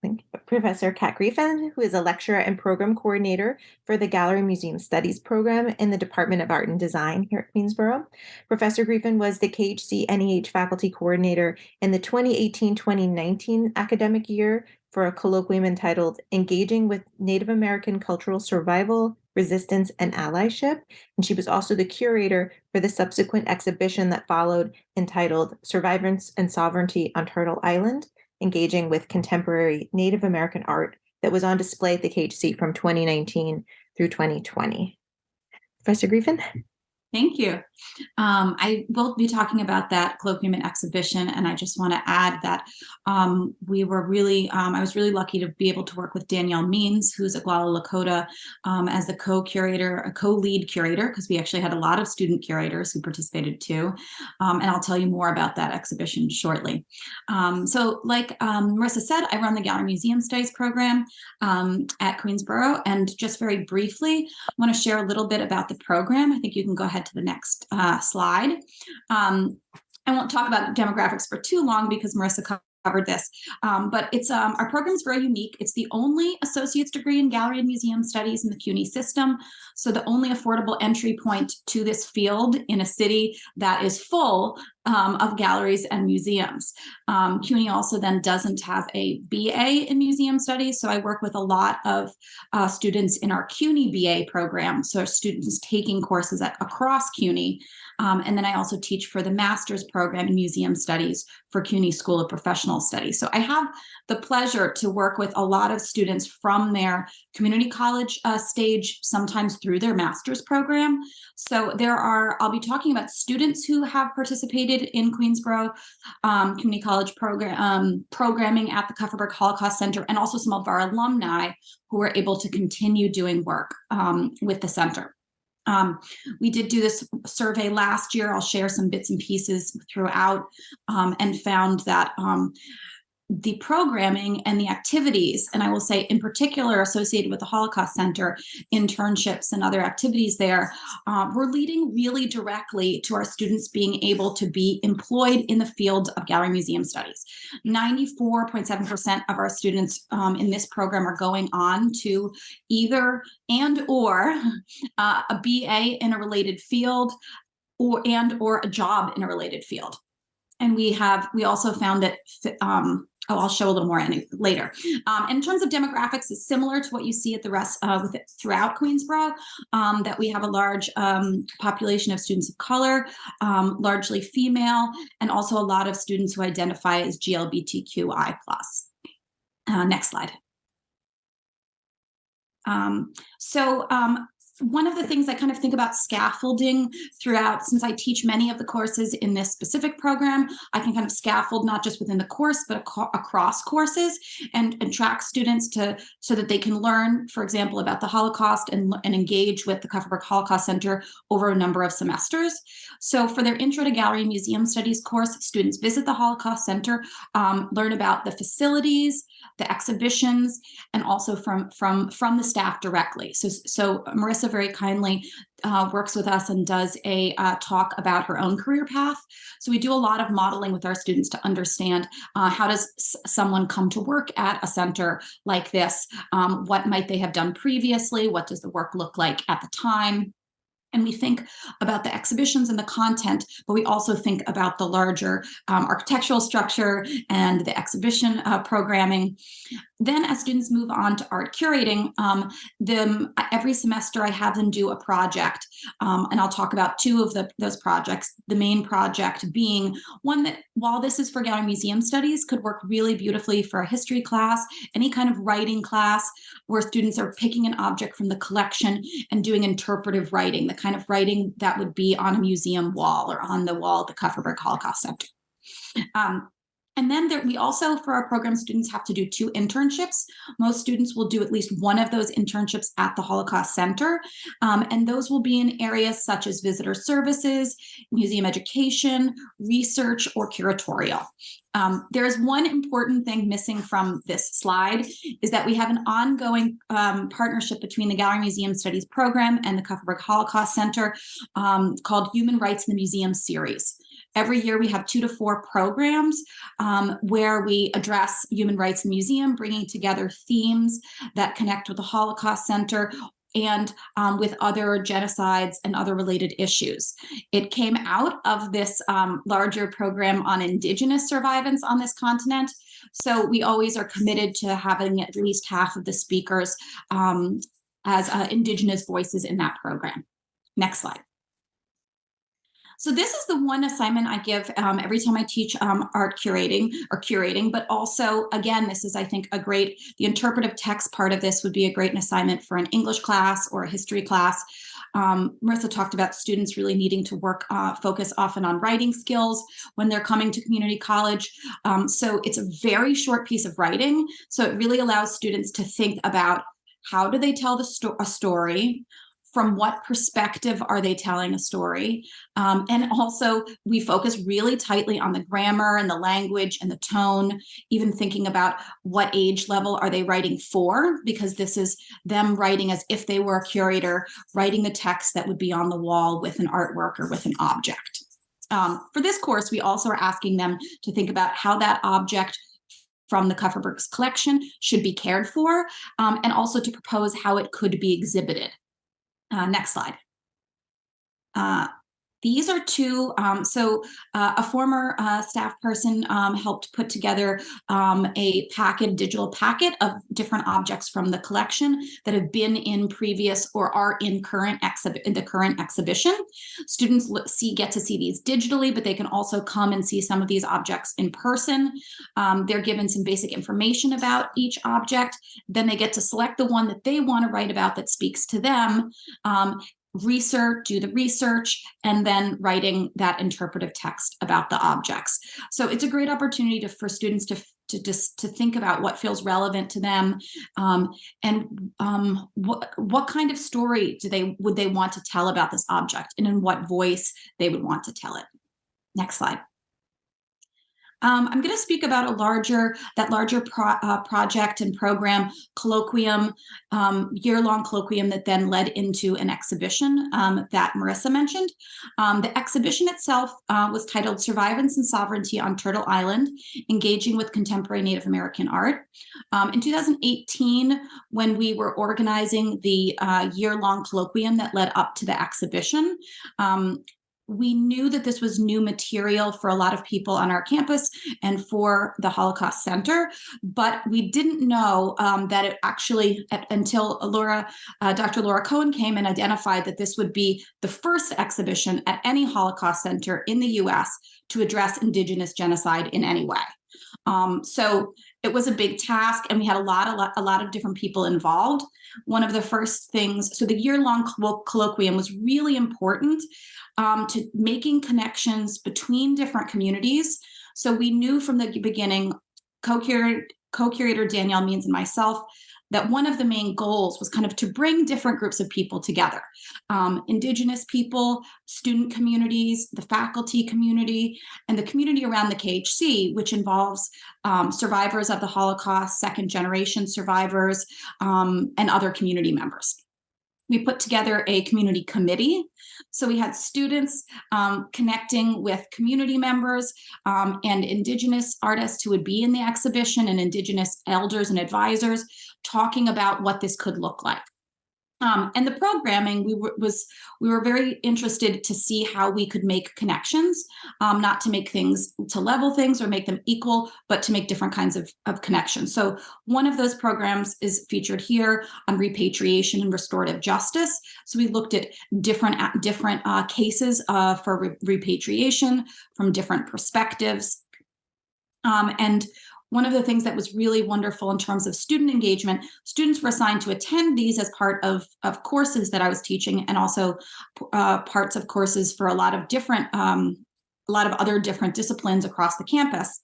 Kat Griffin, who is a lecturer and program coordinator for the Gallery Museum Studies program in the Department of Art and Design here at Queensborough. Professor Griffin was the KHC NEH faculty coordinator in the 2018-2019 academic year for a colloquium entitled Engaging with Native American Cultural Survival, Resistance, and Allyship. And she was also the curator for the subsequent exhibition that followed entitled Survivance and Sovereignty on Turtle Island, Engaging with Contemporary Native American Art, that was on display at the KHC from 2019 through 2020. Professor Griffin? Thank you. I will be talking about that colloquium and exhibition, and I just want to add that we were really, I was really lucky to be able to work with Danielle Means, who's at Guala Lakota, as the co-curator, a co-lead curator, because we actually had a lot of student curators who participated too. And I'll tell you more about that exhibition shortly. So like Marissa said, I run the Gallery Museum Studies program at Queensborough, and just very briefly, I want to share a little bit about the program. I think you can go ahead to the next slide. I won't talk about demographics for too long because Marissa covered this, but it's our program is very unique. It's the only associate's degree in gallery and museum studies in the CUNY system. So the only affordable entry point to this field in a city that is full of galleries and museums. CUNY also then doesn't have a BA in museum studies. So I work with a lot of students in our CUNY BA program. So students taking courses across CUNY. And then I also teach for the master's program in museum studies for CUNY School of Professional Studies. So I have the pleasure to work with a lot of students from their community college stage, sometimes through their master's program. So I'll be talking about students who have participated in Queensborough Community College programming at the Kupferberg Holocaust Center, and also some of our alumni who were able to continue doing work with the center. We did do this survey last year. I'll share some bits and pieces throughout, and found that the programming and the activities, and I will say in particular associated with the Holocaust Center, internships and other activities there, were leading really directly to our students being able to be employed in the field of gallery museum studies. 94.7% of our students in this program are going on to either or a BA in a related field or a job in a related field. And we also found that I'll show a little more later. In terms of demographics, it's similar to what you see at the rest throughout Queensborough, that we have a large population of students of color, largely female, and also a lot of students who identify as GLBTQI+. Next slide. One of the things I kind of think about scaffolding throughout, since I teach many of the courses in this specific program, I can kind of scaffold not just within the course, but across courses and track students so that they can learn, for example, about the Holocaust and engage with the Kupferberg Holocaust Center over a number of semesters. So for their Intro to Gallery and Museum Studies course, students visit the Holocaust Center, learn about the facilities, the exhibitions, and also from the staff directly. So Marissa very kindly works with us and does a talk about her own career path. So we do a lot of modeling with our students to understand how does someone come to work at a center like this? What might they have done previously? What does the work look like at the time? And we think about the exhibitions and the content, but we also think about the larger architectural structure and the exhibition programming. Then as students move on to art curating, every semester I have them do a project, and I'll talk about two of those projects. The main project being one that, while this is for gallery museum studies, could work really beautifully for a history class, any kind of writing class where students are picking an object from the collection and doing interpretive writing, the kind of writing that would be on a museum wall or on the wall at the Kupferberg Holocaust Center. And then we also, for our program, students have to do 2 internships. Most students will do at least one of those internships at the Holocaust Center. And those will be in areas such as visitor services, museum education, research, or curatorial. There's one important thing missing from this slide, is that we have an ongoing partnership between the Gallery Museum Studies program and the Kupferberg Holocaust Center called Human Rights in the Museum series. Every year we have 2 to 4 programs where we address human rights in museum, bringing together themes that connect with the Holocaust Center and with other genocides and other related issues. It came out of this larger program on Indigenous survivance on this continent. So we always are committed to having at least half of the speakers as Indigenous voices in that program. Next slide. So this is the one assignment I give every time I teach art curating, but also, again, this is, I think, the interpretive text part of this would be a great assignment for an English class or a history class. Marissa talked about students really needing to focus often on writing skills when they're coming to community college. So it's a very short piece of writing. So it really allows students to think about how do they tell a story, from what perspective are they telling a story? And also we focus really tightly on the grammar and the language and the tone, even thinking about what age level are they writing for, because this is them writing as if they were a curator, writing the text that would be on the wall with an artwork or with an object. For this course, we also are asking them to think about how that object from the Kupferberg's collection should be cared for, and also to propose how it could be exhibited. Next slide. These are two, a former staff person helped put together a digital packet of different objects from the collection that have been in previous or are in the current exhibition. Students get to see these digitally, but they can also come and see some of these objects in person. They're given some basic information about each object. Then they get to select the one that they want to write about that speaks to them. Do the research, and then writing that interpretive text about the objects. So it's a great opportunity for students to think about what feels relevant to them, and what kind of story would they want to tell about this object, and in what voice they would want to tell it. Next slide. I'm going to speak about that larger project and program colloquium, year-long colloquium that then led into an exhibition that Marissa mentioned. The exhibition itself was titled Survivance and Sovereignty on Turtle Island, Engaging with Contemporary Native American Art. In 2018, when we were organizing the year-long colloquium that led up to the exhibition, we knew that this was new material for a lot of people on our campus and for the Holocaust Center, but we didn't know that it actually, until Dr. Laura Cohen came and identified that this would be the first exhibition at any Holocaust Center in the US to address Indigenous genocide in any way. So it was a big task, and we had a lot of different people involved. One of the first things, so the year-long colloquium was really important to making connections between different communities. So we knew from the beginning, co-curator Danielle Means and myself, that one of the main goals was kind of to bring different groups of people together. Indigenous people, student communities, the faculty community, and the community around the KHC, which involves survivors of the Holocaust, second-generation survivors, and other community members. We put together a community committee. So we had students connecting with community members and Indigenous artists who would be in the exhibition, and Indigenous elders and advisors talking about what this could look like. And the programming, we were very interested to see how we could make connections, not to level things or make them equal, but to make different kinds of connections. So one of those programs is featured here on repatriation and restorative justice. So we looked at different cases for repatriation from different perspectives. And one of the things that was really wonderful in terms of student engagement, students were assigned to attend these as part of courses that I was teaching, and also parts of courses for a lot of other different disciplines across the campus.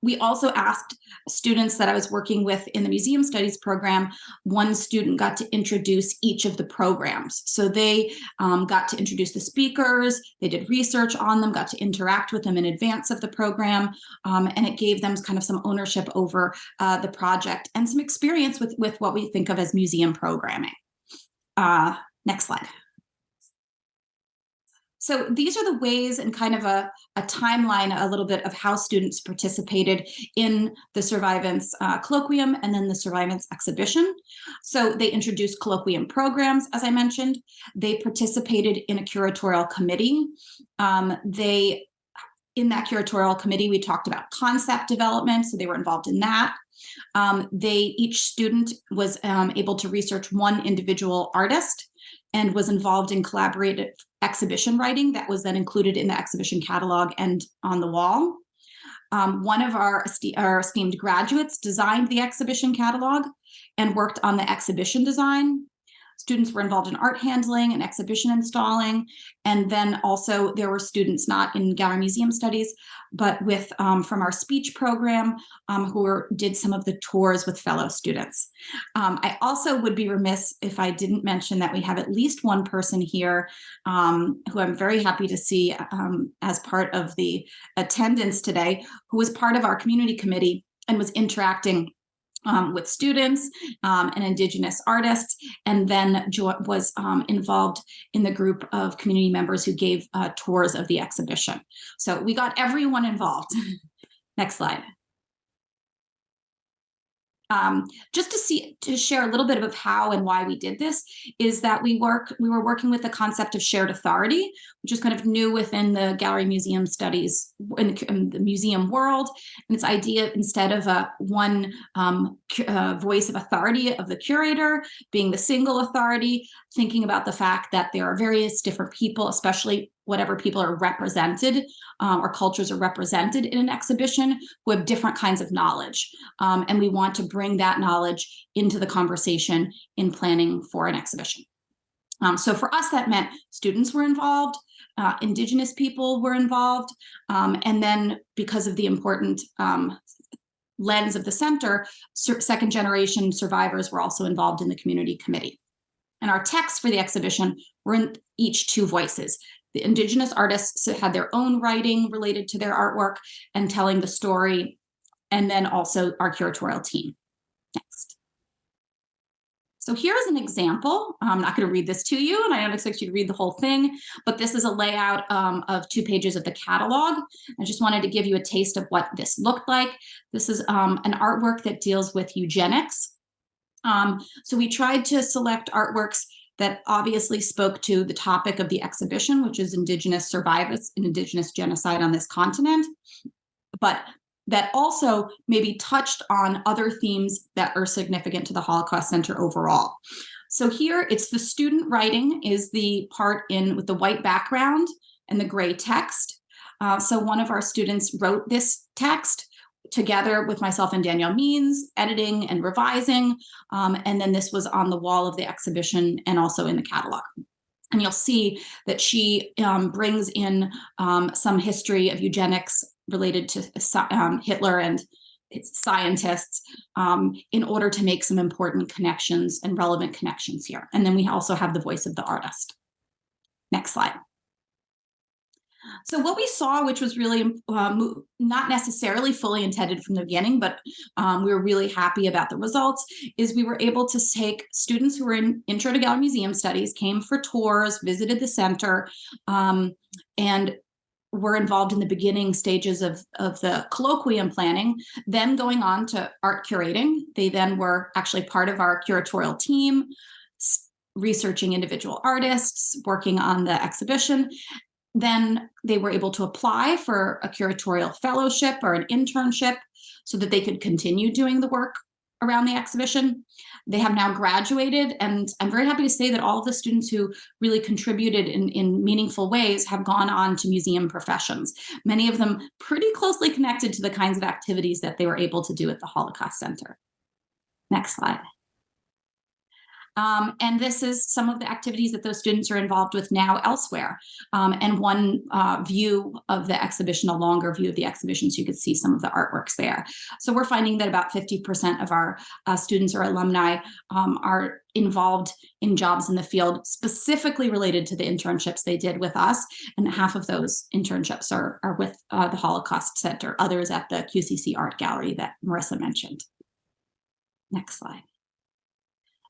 We also asked students that I was working with in the museum studies program, one student got to introduce each of the programs. So they got to introduce the speakers, they did research on them, got to interact with them in advance of the program, and it gave them kind of some ownership over the project and some experience with what we think of as museum programming. Next slide. So these are the ways and kind of a timeline, a little bit of how students participated in the Survivance Colloquium and then the Survivance exhibition. So they introduced colloquium programs, as I mentioned. They participated in a curatorial committee. In that curatorial committee, we talked about concept development, so they were involved in that. Each student was able to research one individual artist and was involved in collaborative exhibition writing that was then included in the exhibition catalog and on the wall. One of our esteemed graduates designed the exhibition catalog and worked on the exhibition design. Students were involved in art handling and exhibition installing. And then also there were students not in gallery museum studies, but with from our speech program who did some of the tours with fellow students. I also would be remiss if I didn't mention that we have at least one person here who I'm very happy to see as part of the attendance today, who was part of our community committee and was interacting with students and Indigenous artists, and then was involved in the group of community members who gave tours of the exhibition. So we got everyone involved. Next slide. Just to share a little bit of how and why we did this is that we were working with the concept of shared authority, which is kind of new within the gallery museum studies in the museum world. And its idea, instead of one voice of authority of the curator being the single authority, thinking about the fact that there are various different people, especially whatever people are represented or cultures are represented in an exhibition, who have different kinds of knowledge. And we want to bring that knowledge into the conversation in planning for an exhibition. So for us, that meant students were involved, Indigenous people were involved, and then because of the important lens of the center, second generation survivors were also involved in the community committee. And our texts for the exhibition were in each two voices. The Indigenous artists had their own writing related to their artwork and telling the story, and then also our curatorial team. Next. So here's an example. I'm not going to read this to you, and I don't expect you to read the whole thing, but this is a layout of 2 pages of the catalog. I just wanted to give you a taste of what this looked like. This is an artwork that deals with eugenics. So we tried to select artworks that obviously spoke to the topic of the exhibition, which is Indigenous survivors and Indigenous genocide on this continent, but that also maybe touched on other themes that are significant to the Holocaust Center overall. So here it's the student writing is the part with the white background and the gray text. So one of our students wrote this text together with myself and Danielle Means, editing and revising. And then this was on the wall of the exhibition and also in the catalog. And you'll see that she brings in some history of eugenics related to Hitler and scientists in order to make some important connections and relevant connections here. And then we also have the voice of the artist. Next slide. So what we saw, which was really not necessarily fully intended from the beginning, but we were really happy about the results, is we were able to take students who were in Intro to Gallery Museum Studies, came for tours, visited the center, and were involved in the beginning stages of the colloquium planning, then going on to art curating. They then were actually part of our curatorial team, researching individual artists, working on the exhibition. Then they were able to apply for a curatorial fellowship or an internship so that they could continue doing the work around the exhibition. They have now graduated, and I'm very happy to say that all of the students who really contributed in meaningful ways have gone on to museum professions, many of them pretty closely connected to the kinds of activities that they were able to do at the Holocaust Center. Next slide. And this is some of the activities that those students are involved with now elsewhere. And one view of the exhibition, a longer view of the exhibition, so you could see some of the artworks there. So we're finding that about 50% of our students or alumni are involved in jobs in the field specifically related to the internships they did with us. And half of those internships are with the Holocaust Center, others at the QCC Art Gallery that Marissa mentioned. Next slide.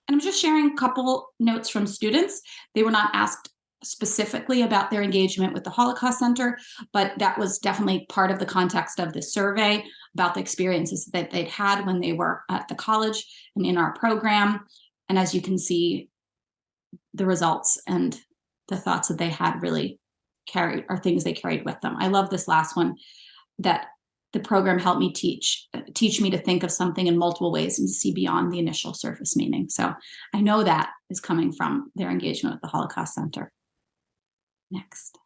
And I'm just sharing a couple notes from students. They were not asked specifically about their engagement with the Holocaust Center, but that was definitely part of the context of this survey about the experiences that they'd had when they were at the college and in our program. And as you can see, the results and the thoughts that they had really are things they carried with them. I love this last one, that the program helped me teach me to think of something in multiple ways and to see beyond the initial surface meaning. So I know that is coming from their engagement with the Holocaust Center. Next.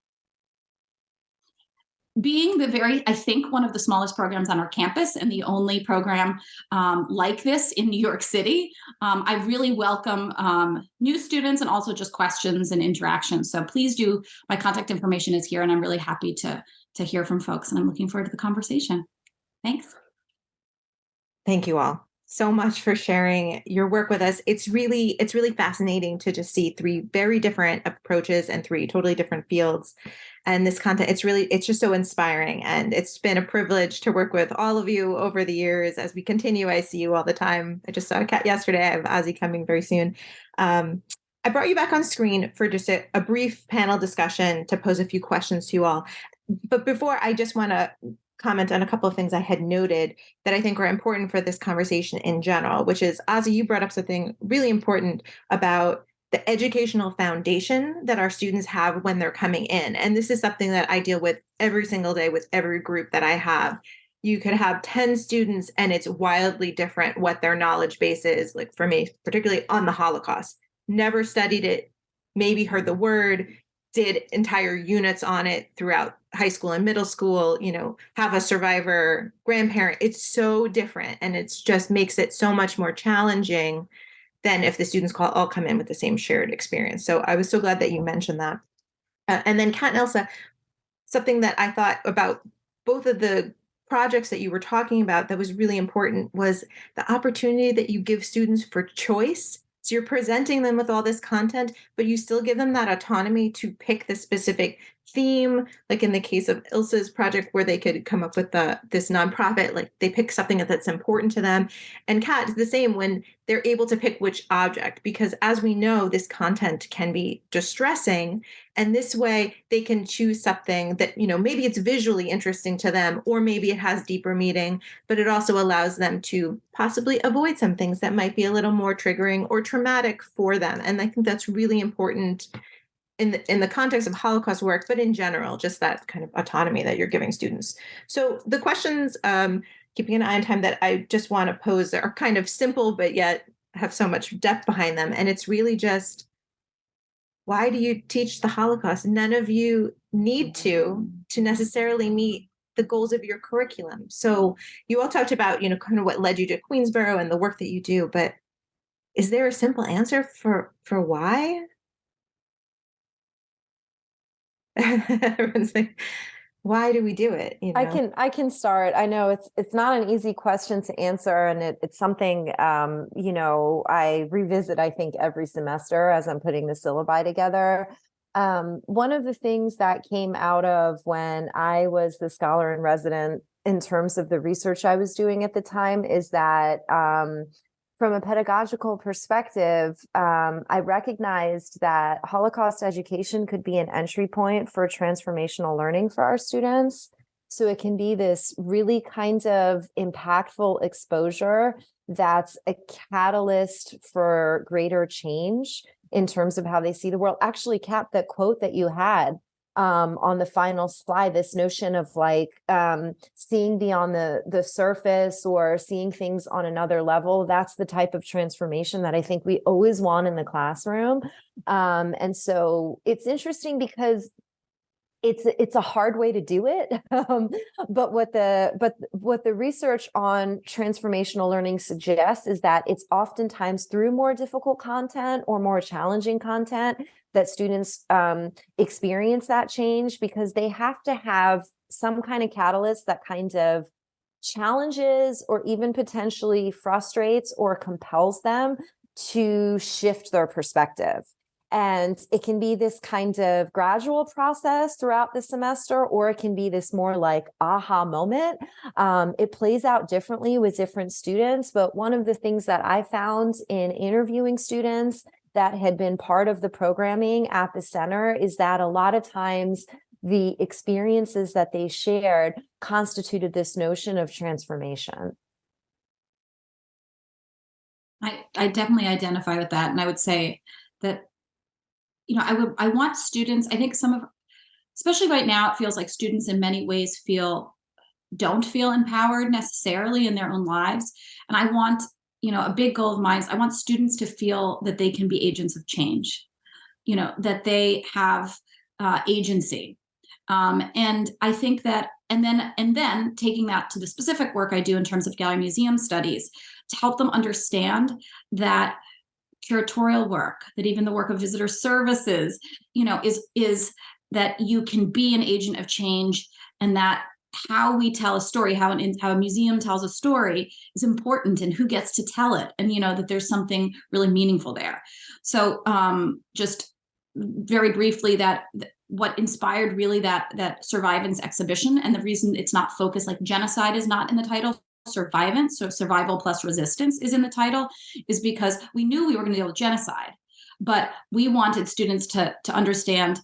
Being I think one of the smallest programs on our campus and the only program like this in New York City, I really welcome new students and also just questions and interactions. So please do, my contact information is here, and I'm really happy to hear from folks, and I'm looking forward to the conversation. Thanks. Thank you all so much for sharing your work with us. It's really fascinating to just see three very different approaches and three totally different fields. And this content, it's just so inspiring. And it's been a privilege to work with all of you over the years as we continue. I see you all the time. I just saw a cat yesterday. I have Ozzy coming very soon. I brought you back on screen for just a brief panel discussion to pose a few questions to you all. But before, I just want to comment on a couple of things I had noted that I think are important for this conversation in general, which is, Ozzy, you brought up something really important about the educational foundation that our students have when they're coming in. And this is something that I deal with every single day with every group that I have. You could have 10 students and it's wildly different what their knowledge base is. Like for me, particularly on the Holocaust, never studied it, maybe heard the word, did entire units on it throughout high school and middle school, have a survivor grandparent. It's so different. And it's just makes it so much more challenging than if the students all come in with the same shared experience. So I was so glad that you mentioned that. And then Kat and Elsa, something that I thought about both of the projects that you were talking about that was really important was the opportunity that you give students for choice. So you're presenting them with all this content, but you still give them that autonomy to pick the specific theme, like in the case of Ilsa's project, where they could come up with this nonprofit, like they pick something that's important to them. And Kat is the same when they're able to pick which object, because as we know, this content can be distressing. And this way they can choose something that, maybe it's visually interesting to them, or maybe it has deeper meaning, but it also allows them to possibly avoid some things that might be a little more triggering or traumatic for them. And I think that's really important in the context of Holocaust work, but in general, just that kind of autonomy that you're giving students. So the questions, keeping an eye on time, that I just want to pose are kind of simple, but yet have so much depth behind them. And it's really just, why do you teach the Holocaust? None of you need to necessarily meet the goals of your curriculum. So you all talked about, kind of what led you to Queensborough and the work that you do, but is there a simple answer for why? Everyone's like, why do we do it? I can start. I know it's not an easy question to answer, and it's something I revisit, I think, every semester as I'm putting the syllabi together. One of the things that came out of when I was the scholar in resident in terms of the research I was doing at the time is that from a pedagogical perspective, I recognized that Holocaust education could be an entry point for transformational learning for our students. So it can be this really kind of impactful exposure that's a catalyst for greater change in terms of how they see the world. Actually, Kat, that quote that you had on the final slide, this notion of seeing beyond the surface or seeing things on another level, that's the type of transformation that I think we always want in the classroom. And so it's interesting because it's a hard way to do it. But what the research on transformational learning suggests is that it's oftentimes through more difficult content or more challenging content that students experience that change, because they have to have some kind of catalyst that kind of challenges or even potentially frustrates or compels them to shift their perspective. And it can be this kind of gradual process throughout the semester, or it can be this more like aha moment. It plays out differently with different students. But one of the things that I found in interviewing students that had been part of the programming at the center is that a lot of times the experiences that they shared constituted this notion of transformation. I definitely identify with that. And I would say that, I want students, I think especially right now, it feels like students in many ways don't feel empowered necessarily in their own lives. And I want, a big goal of mine is I want students to feel that they can be agents of change, that they have agency. And I think that, and then taking that to the specific work I do in terms of gallery museum studies, to help them understand that curatorial work, that even the work of visitor services, is that you can be an agent of change, and that how we tell a story, how a museum tells a story is important, and who gets to tell it, and that there's something really meaningful there. So just very briefly, that what inspired really that survivance exhibition, and the reason it's not focused, like genocide is not in the title, survivance, so survival plus resistance is in the title, is because we knew we were going to deal with genocide, but we wanted students to understand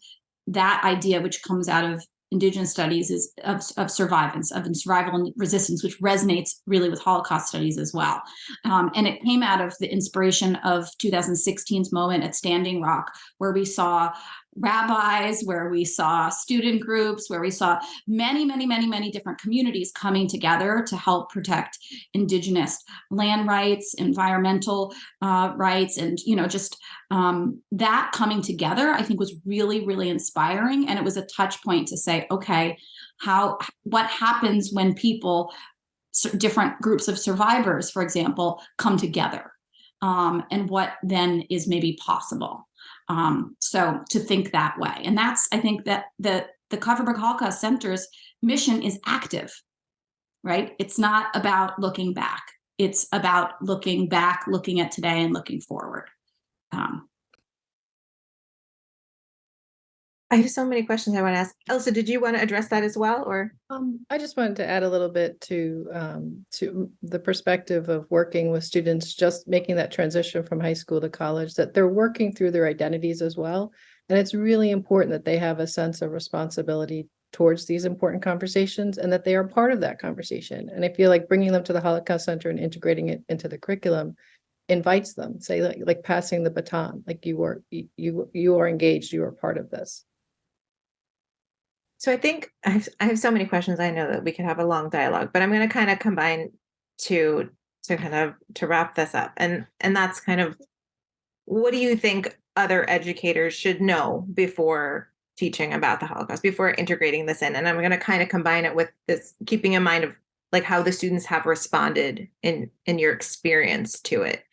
that idea, which comes out of Indigenous studies, is of survivance, of survival and resistance, which resonates really with Holocaust studies as well. And it came out of the inspiration of 2016's moment at Standing Rock, where we saw rabbis, where we saw student groups, where we saw many, many, many, many different communities coming together to help protect Indigenous land rights, environmental rights, and just that coming together, I think, was really, really inspiring. And it was a touch point to say, okay, what happens when people, different groups of survivors, for example, come together, and what then is maybe possible. So to think that way. And that's, I think, that the Kupferberg Holocaust Center's mission is active, right? It's not about looking back. It's about looking back, looking at today, and looking forward. I have so many questions I want to ask. Elsa, did you want to address that as well, or? I just wanted to add a little bit to the perspective of working with students, just making that transition from high school to college, that they're working through their identities as well. And it's really important that they have a sense of responsibility towards these important conversations, and that they are part of that conversation. And I feel like bringing them to the Holocaust Center and integrating it into the curriculum invites them, say, like passing the baton, like you are engaged, you are part of this. So I think I have so many questions. I know that we could have a long dialogue, but I'm going to kind of combine to wrap this up. And that's kind of, what do you think other educators should know before teaching about the Holocaust, before integrating this in? And I'm going to kind of combine it with this, keeping in mind of like how the students have responded in your experience to it.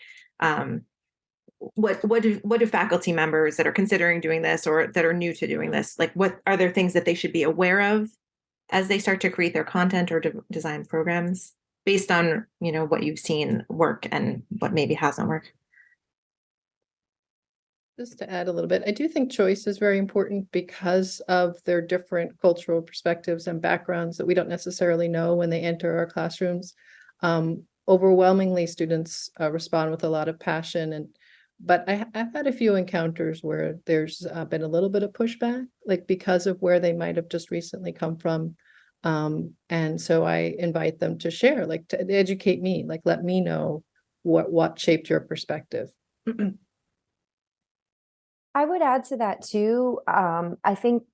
What do faculty members that are considering doing this, or that are new to doing this, like, what are there things that they should be aware of as they start to create their content or design programs based on, what you've seen work and what maybe hasn't worked? Just to add a little bit, I do think choice is very important because of their different cultural perspectives and backgrounds that we don't necessarily know when they enter our classrooms. Overwhelmingly, students respond with a lot of passion, but I've had a few encounters where there's been a little bit of pushback, like because of where they might have just recently come from. And so I invite them to share, like to educate me, like let me know what shaped your perspective. I would add to that too. I think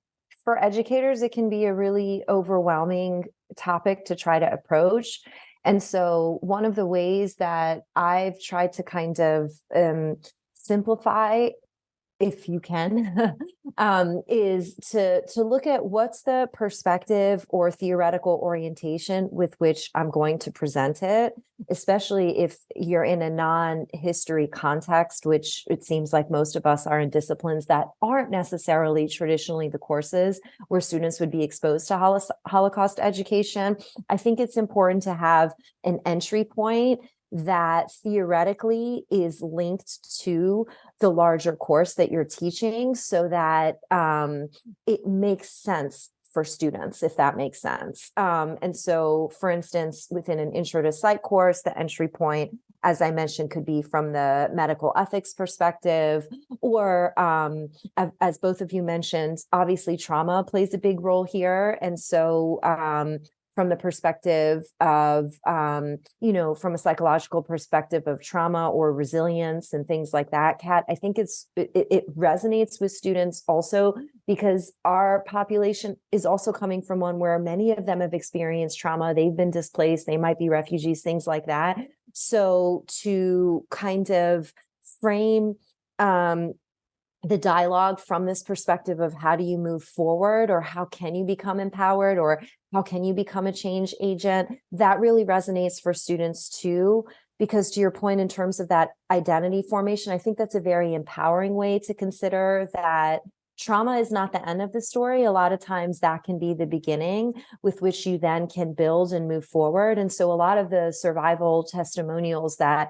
for educators, it can be a really overwhelming topic to try to approach. And so one of the ways that I've tried to kind of simplify, if you can, is to look at what's the perspective or theoretical orientation with which I'm going to present it, especially if you're in a non-history context, which it seems like most of us are in disciplines that aren't necessarily traditionally the courses where students would be exposed to Holocaust education. I think it's important to have an entry point that theoretically is linked to the larger course that you're teaching, so that it makes sense for students, if that makes sense. And so, for instance, within an intro to psych course, the entry point as I mentioned, could be from the medical ethics perspective, or as both of you mentioned, obviously trauma plays a big role here. And so from the perspective of, from a psychological perspective of trauma or resilience and things like that, Kat, I think it resonates with students also because our population is also coming from one where many of them have experienced trauma. They've been displaced. They might be refugees, things like that. So to kind of frame the dialogue from this perspective of how do you move forward, or how can you become empowered, or how can you become a change agent, that really resonates for students too. Because to your point, in terms of that identity formation, I think that's a very empowering way to consider that trauma is not the end of the story. A lot of times that can be the beginning with which you then can build and move forward. And so a lot of the survival testimonials that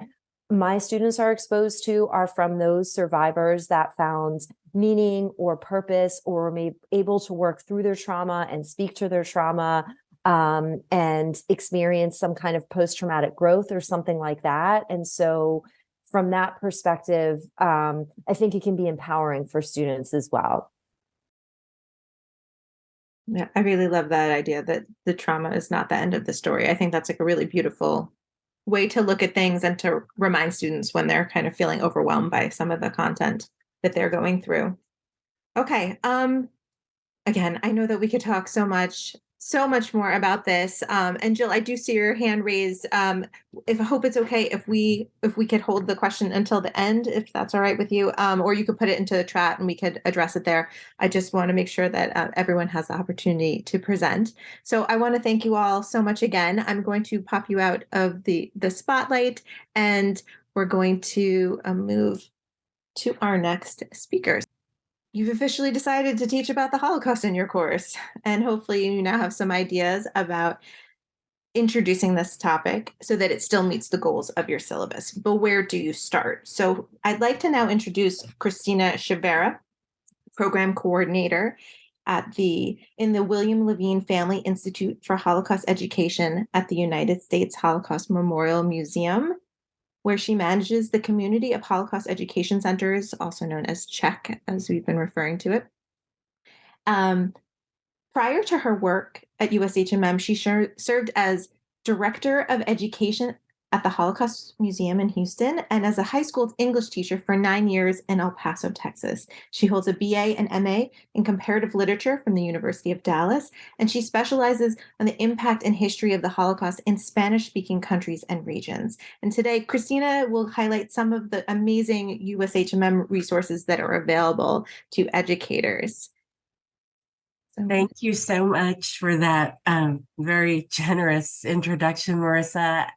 my students are exposed to are from those survivors that found meaning or purpose, or may able to work through their trauma and speak to their trauma, and experience some kind of post-traumatic growth or something like that. And so from that perspective, I think it can be empowering for students as well. Yeah, I really love that idea that the trauma is not the end of the story. I think that's like a really beautiful way to look at things and to remind students when they're kind of feeling overwhelmed by some of the content that they're going through. Okay. Again, I know that we could talk so much more about this. And Jill, I do see your hand raised. If I hope it's okay if we could hold the question until the end, if that's all right with you, or you could put it into the chat and we could address it there. I just want to make sure that everyone has the opportunity to present. So I want to thank you all so much again. I'm going to pop you out of the spotlight, and we're going to move to our next speakers. You've officially decided to teach about the Holocaust in your course, and hopefully you now have some ideas about introducing this topic so that it still meets the goals of your syllabus. But where do you start? So I'd like to now introduce Christina Shavera, program coordinator in the William Levine Family Institute for Holocaust Education at the United States Holocaust Memorial Museum, where she manages the Community of Holocaust Education Centers, also known as CHEC, as we've been referring to it. Prior to her work at USHMM, she served as Director of Education at the Holocaust Museum in Houston and as a high school English teacher for 9 years in El Paso, Texas. She holds a BA and MA in Comparative Literature from the University of Dallas, and she specializes on the impact and history of the Holocaust in Spanish-speaking countries and regions. And today, Christina will highlight some of the amazing USHMM resources that are available to educators. Thank you so much for that very generous introduction, Marissa.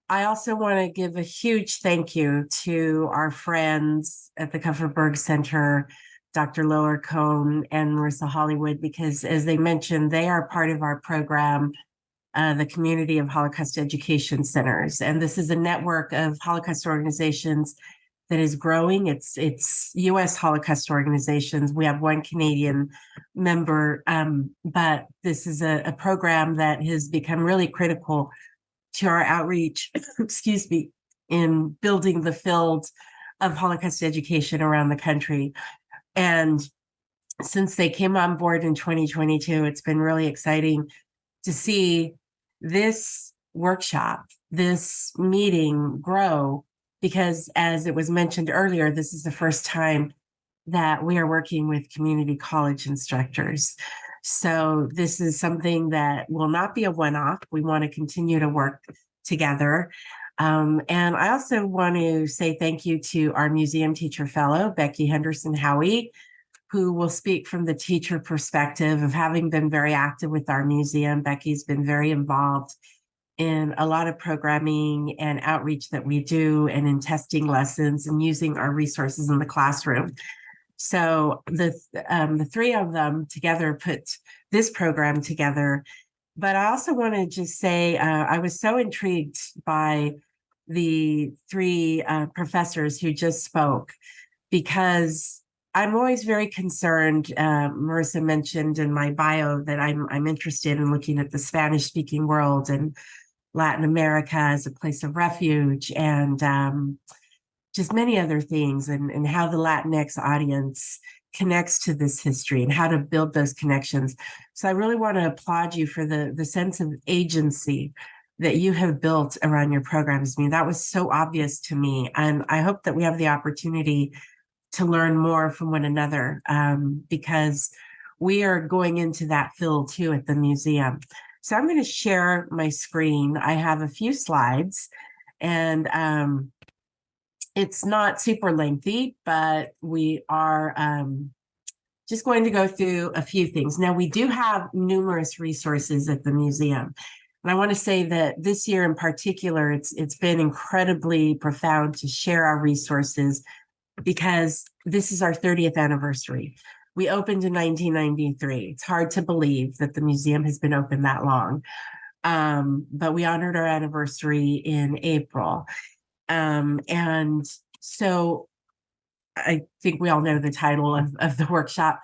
I also want to give a huge thank you to our friends at the Kupferberg Center, Dr. Laura Cohn and Marissa Hollywood, because as they mentioned, they are part of our program, the Community of Holocaust Education Centers. And this is a network of Holocaust organizations that is growing. It's U.S. Holocaust organizations. We have one Canadian member, but this is a program that has become really critical to our outreach, excuse me, in building the field of Holocaust education around the country. And since they came on board in 2022, it's been really exciting to see this workshop, this meeting grow, because as it was mentioned earlier, this is the first time that we are working with community college instructors. So this is something that will not be a one-off. We want to continue to work together. And I also want to say thank you to our museum teacher fellow, Becky Henderson-Howie, who will speak from the teacher perspective of having been very active with our museum. Becky's been very involved in a lot of programming and outreach that we do, and in testing lessons and using our resources in the classroom. So the three of them together put this program together. But I also want to just say I was so intrigued by the three professors who just spoke, because I'm always very concerned. Marissa mentioned in my bio that I'm interested in looking at the Spanish-speaking world and Latin America as a place of refuge, and just many other things, and how the Latinx audience connects to this history and how to build those connections. So I really want to applaud you for the sense of agency that you have built around your programs. I mean, that was so obvious to me. And I hope that we have the opportunity to learn more from one another, because we are going into that field too at the museum. So I'm going to share my screen. I have a few slides, and it's not super lengthy, but we are just going to go through a few things. Now, we do have numerous resources at the museum. And I want to say that this year in particular, it's been incredibly profound to share our resources, because this is our 30th anniversary. We opened in 1993. It's hard to believe that the museum has been open that long. But we honored our anniversary in April. And so I think we all know the title of the workshop.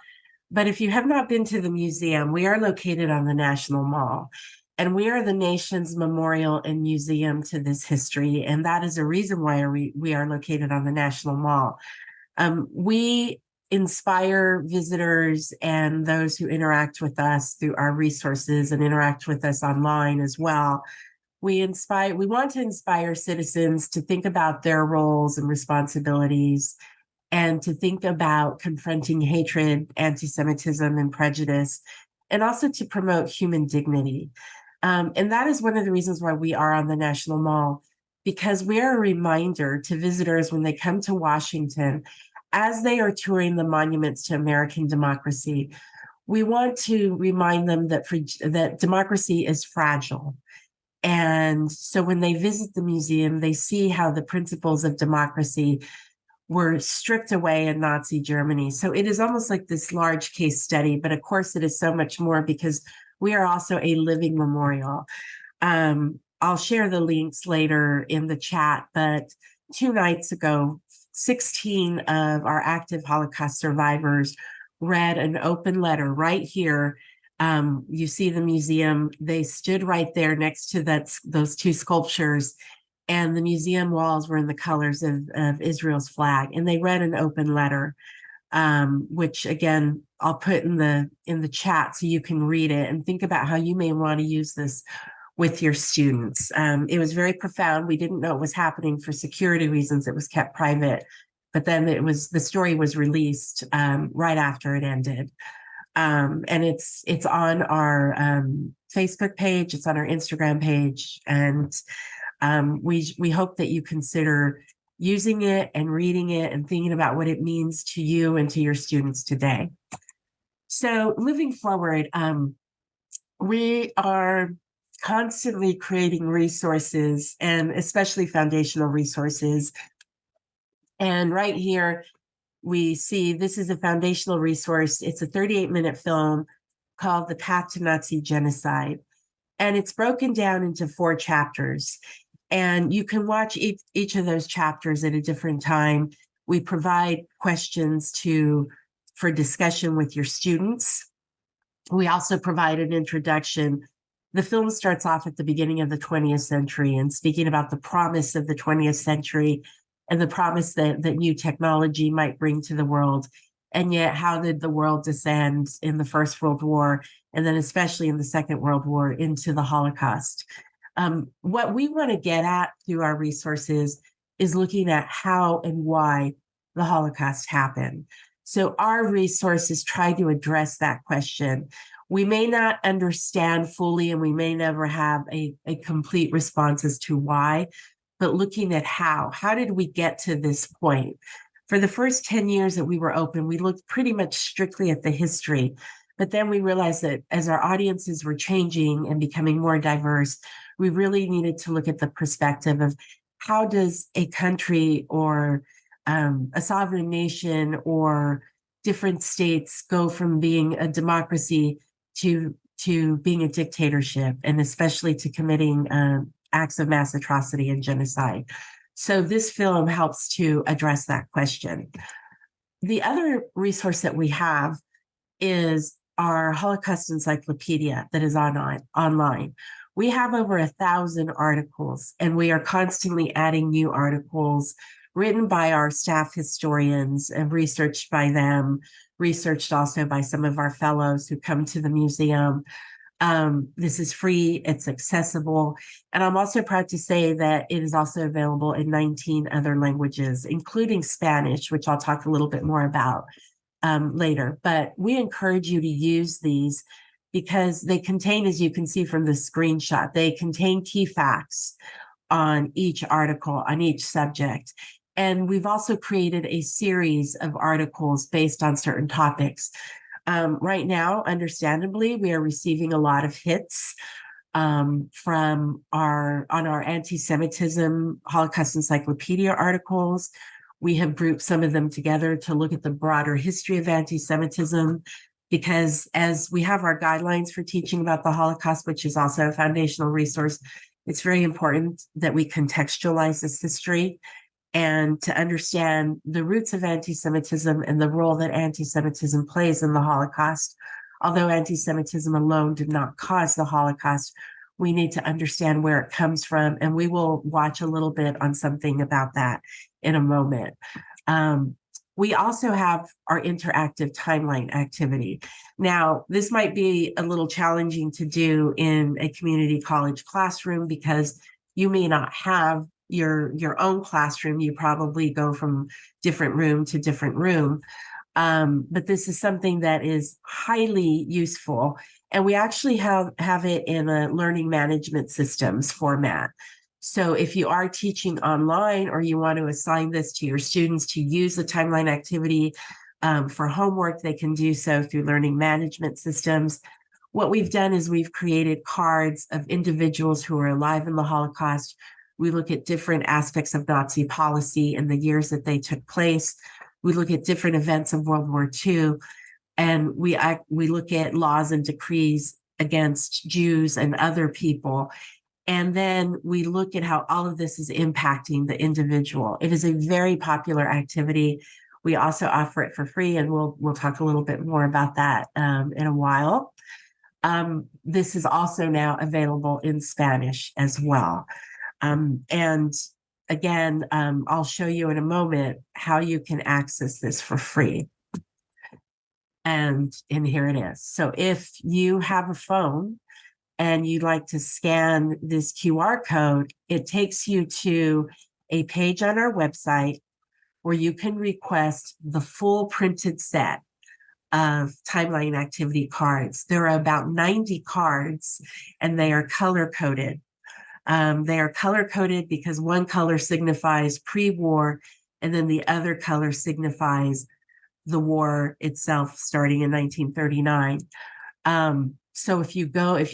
But if you have not been to the museum, we are located on the National Mall. And we are the nation's memorial and museum to this history. And that is a reason why we are located on the National Mall. We inspire visitors and those who interact with us through our resources and interact with us online as well. We want to inspire citizens to think about their roles and responsibilities, and to think about confronting hatred, anti-Semitism, and prejudice, and also to promote human dignity. And that is one of the reasons why we are on the National Mall, because we are a reminder to visitors when they come to Washington, as they are touring the monuments to American democracy. We want to remind them that democracy is fragile. And so when they visit the museum, they see how the principles of democracy were stripped away in Nazi Germany. So it is almost like this large case study, but of course it is so much more, because we are also a living memorial. I'll share the links later in the chat, but 2 nights ago, 16 of our active Holocaust survivors read an open letter right here. You see the museum, they stood right there next to those 2 sculptures, and the museum walls were in the colors of Israel's flag, and they read an open letter, which again, I'll put in the chat so you can read it and think about how you may want to use this with your students. It was very profound. We didn't know it was happening for security reasons. It was kept private, but then the story was released right after it ended. And it's on our Facebook page, it's on our Instagram page, and we hope that you consider using it and reading it and thinking about what it means to you and to your students today. So moving forward, we are constantly creating resources, and especially foundational resources. And right here, we see this is a foundational resource. It's a 38-minute film called The Path to Nazi Genocide. And it's broken down into 4 chapters. And you can watch each of those chapters at a different time. We provide questions for discussion with your students. We also provide an introduction. The film starts off at the beginning of the 20th century and speaking about the promise of the 20th century and the promise that new technology might bring to the world. And yet, how did the world descend in the First World War, and then especially in the Second World War, into the Holocaust? What we want to get at through our resources is looking at how and why the Holocaust happened. So our resources try to address that question. We may not understand fully, and we may never have a complete response as to why, but looking at how did we get to this point? For the first 10 years that we were open, we looked pretty much strictly at the history. But then we realized that as our audiences were changing and becoming more diverse, we really needed to look at the perspective of how does a country or a sovereign nation or different states go from being a democracy to being a dictatorship, and especially to committing acts of mass atrocity and genocide. So this film helps to address that question. The other resource that we have is our Holocaust Encyclopedia that is online. We have over 1,000 articles, and we are constantly adding new articles written by our staff historians and researched by them, researched also by some of our fellows who come to the museum. This is free, it's accessible, and I'm also proud to say that it is also available in 19 other languages, including Spanish, which I'll talk a little bit more about later. But we encourage you to use these because they contain, as you can see from the screenshot, they contain key facts on each article, on each subject. And we've also created a series of articles based on certain topics. Right now, understandably, we are receiving a lot of hits from our anti-Semitism Holocaust Encyclopedia articles. We have grouped some of them together to look at the broader history of anti-Semitism, because as we have our guidelines for teaching about the Holocaust, which is also a foundational resource, it's very important that we contextualize this history and to understand the roots of anti-Semitism and the role that anti-Semitism plays in the Holocaust. Although anti-Semitism alone did not cause the Holocaust, we need to understand where it comes from, and we will watch a little bit on something about that in a moment. We also have our interactive timeline activity. Now, this might be a little challenging to do in a community college classroom because you may not have your own classroom. You probably go from different room to different room. But this is something that is highly useful. And we actually have it in a learning management systems format. So if you are teaching online or you want to assign this to your students to use the timeline activity for homework, they can do so through learning management systems. What we've done is we've created cards of individuals who are alive in the Holocaust. We look at different aspects of Nazi policy in the years that they took place. We look at different events of World War II, and we look at laws and decrees against Jews and other people. And then we look at how all of this is impacting the individual. It is a very popular activity. We also offer it for free, and we'll talk a little bit more about that in a while. This is also now available in Spanish as well. And again, I'll show you in a moment how you can access this for free. And here it is. So if you have a phone and you'd like to scan this QR code, it takes you to a page on our website where you can request the full printed set of timeline activity cards. There are about 90 cards, and they are color coded. They are color coded because one color signifies pre-war, and then the other color signifies the war itself starting in 1939. So if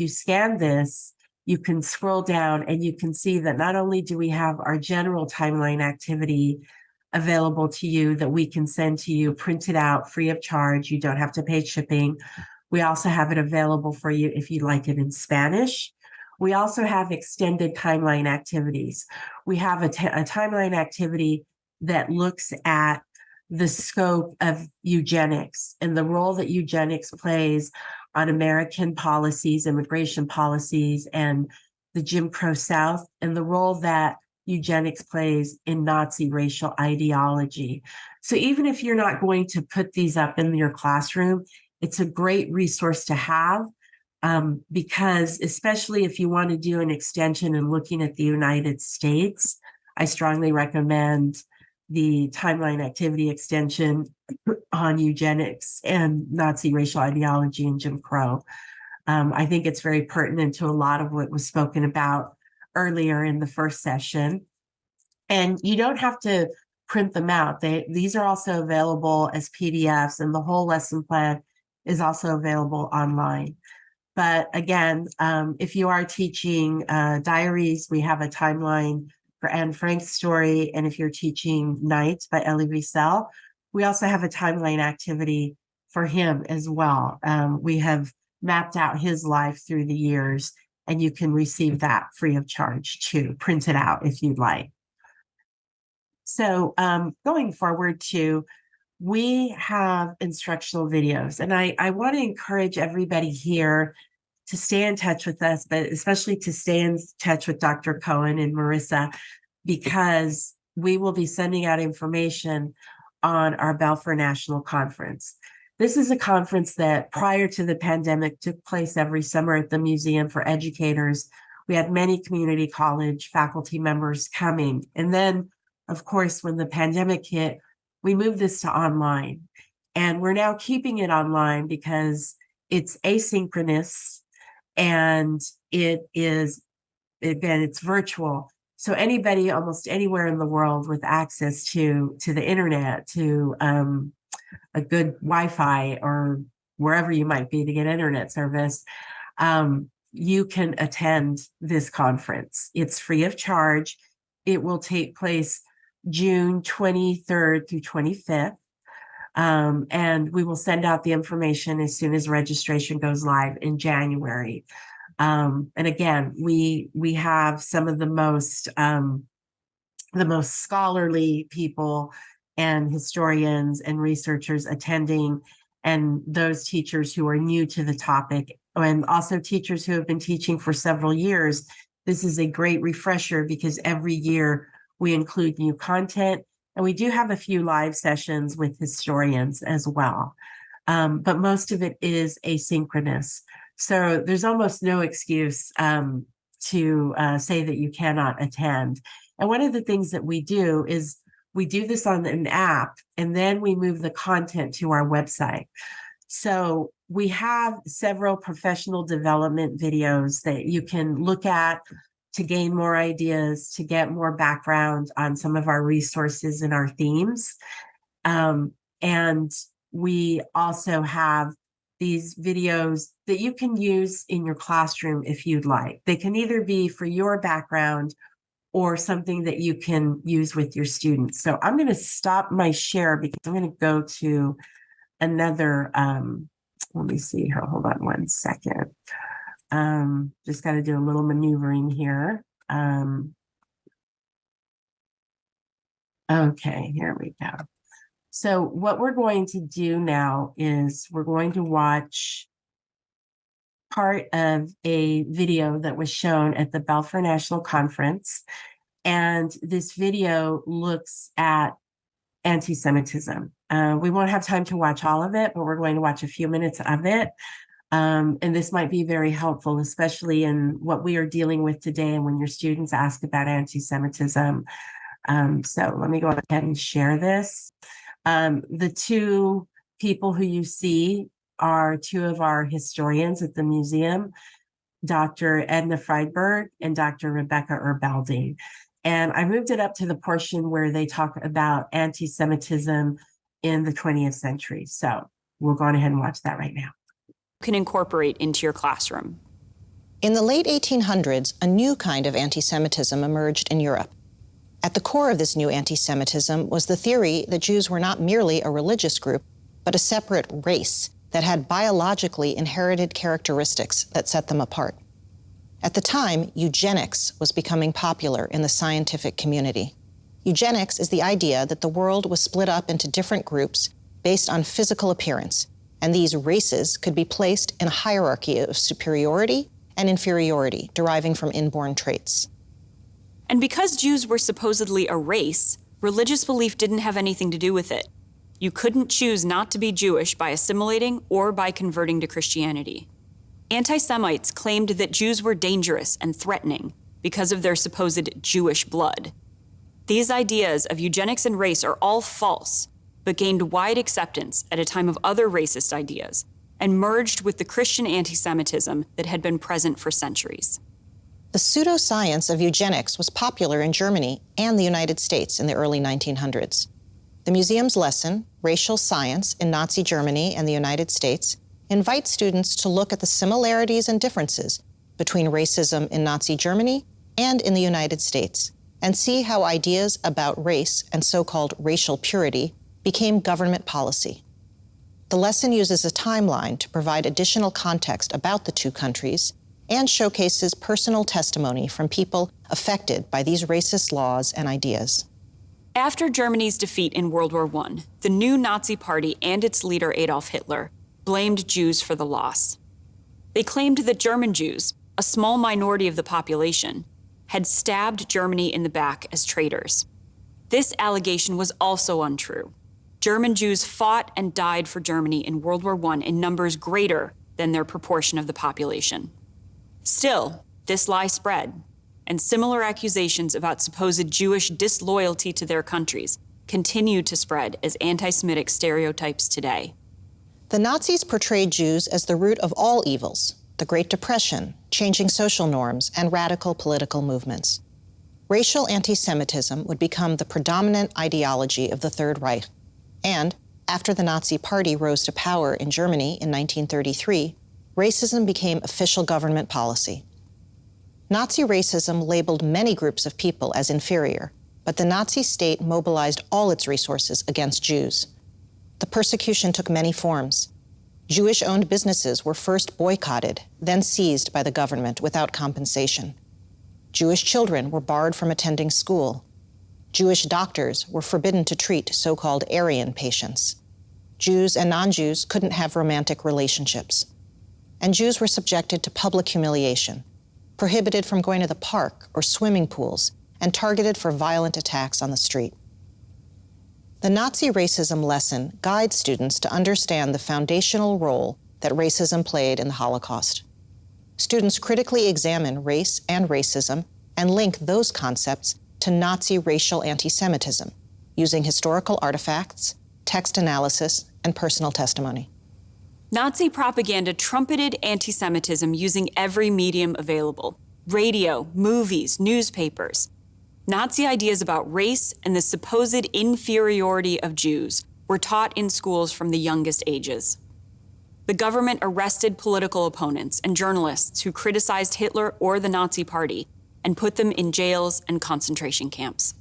you scan this, you can scroll down and you can see that not only do we have our general timeline activity available to you that we can send to you printed out free of charge. You don't have to pay shipping. We also have it available for you if you'd like it in Spanish. We also have extended timeline activities. We have a timeline activity that looks at the scope of eugenics and the role that eugenics plays on American policies, immigration policies, and the Jim Crow South, and the role that eugenics plays in Nazi racial ideology. So even if you're not going to put these up in your classroom, it's a great resource to have, because especially if you want to do an extension and looking at the United States, I strongly recommend the timeline activity extension on eugenics and Nazi racial ideology and Jim Crow. I think it's very pertinent to a lot of what was spoken about earlier in the first session. And you don't have to print them out. These are also available as PDFs, and the whole lesson plan is also available online. But again, if you are teaching diaries, we have a timeline for Anne Frank's story. And if you're teaching Night by Elie Wiesel, we also have a timeline activity for him as well. We have mapped out his life through the years, and you can receive that free of charge too, print it out if you'd like. So going forward too, we have instructional videos, and I want to encourage everybody here to stay in touch with us, but especially to stay in touch with Dr. Cohen and Marissa, because we will be sending out information on our Balfour National Conference. This is a conference that prior to the pandemic took place every summer at the Museum for Educators. We had many community college faculty members coming. And then, of course, when the pandemic hit, we moved this to online. And we're now keeping it online because it's asynchronous and it's virtual. So anybody almost anywhere in the world with access to the internet, to a good Wi-Fi or wherever you might be to get internet service, you can attend this conference. It's free of charge. It will take place June 23rd through 25th. And we will send out the information as soon as registration goes live in January. And again, we have some of the most scholarly people and historians and researchers attending, and those teachers who are new to the topic, and also teachers who have been teaching for several years. This is a great refresher because every year we include new content, and we do have a few live sessions with historians as well. But most of it is asynchronous. So there's almost no excuse to say that you cannot attend. And one of the things that we do is we do this on an app, and then we move the content to our website. So we have several professional development videos that you can look at to gain more ideas, to get more background on some of our resources and our themes. And we also have these videos that you can use in your classroom if you'd like. They can either be for your background or something that you can use with your students. So I'm going to stop my share because I'm going to go to another, let me see here. Hold on one second. Just got to do a little maneuvering here. Okay, here we go. So what we're going to do now is we're going to watch part of a video that was shown at the Balfour National Conference. And this video looks at anti-Semitism. We won't have time to watch all of it, but we're going to watch a few minutes of it. And this might be very helpful, especially in what we are dealing with today and when your students ask about anti-Semitism. So let me go ahead and share this. The two people who you see are two of our historians at the museum, Dr. Edna Friedberg and Dr. Rebecca Erbalding. And I moved it up to the portion where they talk about anti-Semitism in the 20th century. So we'll go on ahead and watch that right now. Can incorporate into your classroom. In the late 1800s, a new kind of anti-Semitism emerged in Europe. At the core of this new anti-Semitism was the theory that Jews were not merely a religious group, but a separate race that had biologically inherited characteristics that set them apart. At the time, eugenics was becoming popular in the scientific community. Eugenics is the idea that the world was split up into different groups based on physical appearance, and these races could be placed in a hierarchy of superiority and inferiority deriving from inborn traits. And because Jews were supposedly a race, religious belief didn't have anything to do with it. You couldn't choose not to be Jewish by assimilating or by converting to Christianity. Anti-Semites claimed that Jews were dangerous and threatening because of their supposed Jewish blood. These ideas of eugenics and race are all false, but gained wide acceptance at a time of other racist ideas and merged with the Christian anti-Semitism that had been present for centuries. The pseudoscience of eugenics was popular in Germany and the United States in the early 1900s. The museum's lesson, Racial Science in Nazi Germany and the United States, invites students to look at the similarities and differences between racism in Nazi Germany and in the United States, and see how ideas about race and so-called racial purity became government policy. The lesson uses a timeline to provide additional context about the two countries and showcases personal testimony from people affected by these racist laws and ideas. After Germany's defeat in World War I, the new Nazi Party and its leader Adolf Hitler blamed Jews for the loss. They claimed that German Jews, a small minority of the population, had stabbed Germany in the back as traitors. This allegation was also untrue. German Jews fought and died for Germany in World War I in numbers greater than their proportion of the population. Still, this lie spread, and similar accusations about supposed Jewish disloyalty to their countries continue to spread as anti-Semitic stereotypes today. The Nazis portrayed Jews as the root of all evils: the Great Depression, changing social norms, and radical political movements. Racial anti-Semitism would become the predominant ideology of the Third Reich, and after the Nazi Party rose to power in Germany in 1933, racism became official government policy. Nazi racism labeled many groups of people as inferior, but the Nazi state mobilized all its resources against Jews. The persecution took many forms. Jewish-owned businesses were first boycotted, then seized by the government without compensation. Jewish children were barred from attending school. Jewish doctors were forbidden to treat so-called Aryan patients. Jews and non-Jews couldn't have romantic relationships. And Jews were subjected to public humiliation, prohibited from going to the park or swimming pools, and targeted for violent attacks on the street. The Nazi racism lesson guides students to understand the foundational role that racism played in the Holocaust. Students critically examine race and racism and link those concepts to Nazi racial anti-Semitism, using historical artifacts, text analysis, and personal testimony. Nazi propaganda trumpeted anti-Semitism using every medium available: radio, movies, newspapers. Nazi ideas about race and the supposed inferiority of Jews were taught in schools from the youngest ages. The government arrested political opponents and journalists who criticized Hitler or the Nazi Party and put them in jails and concentration camps.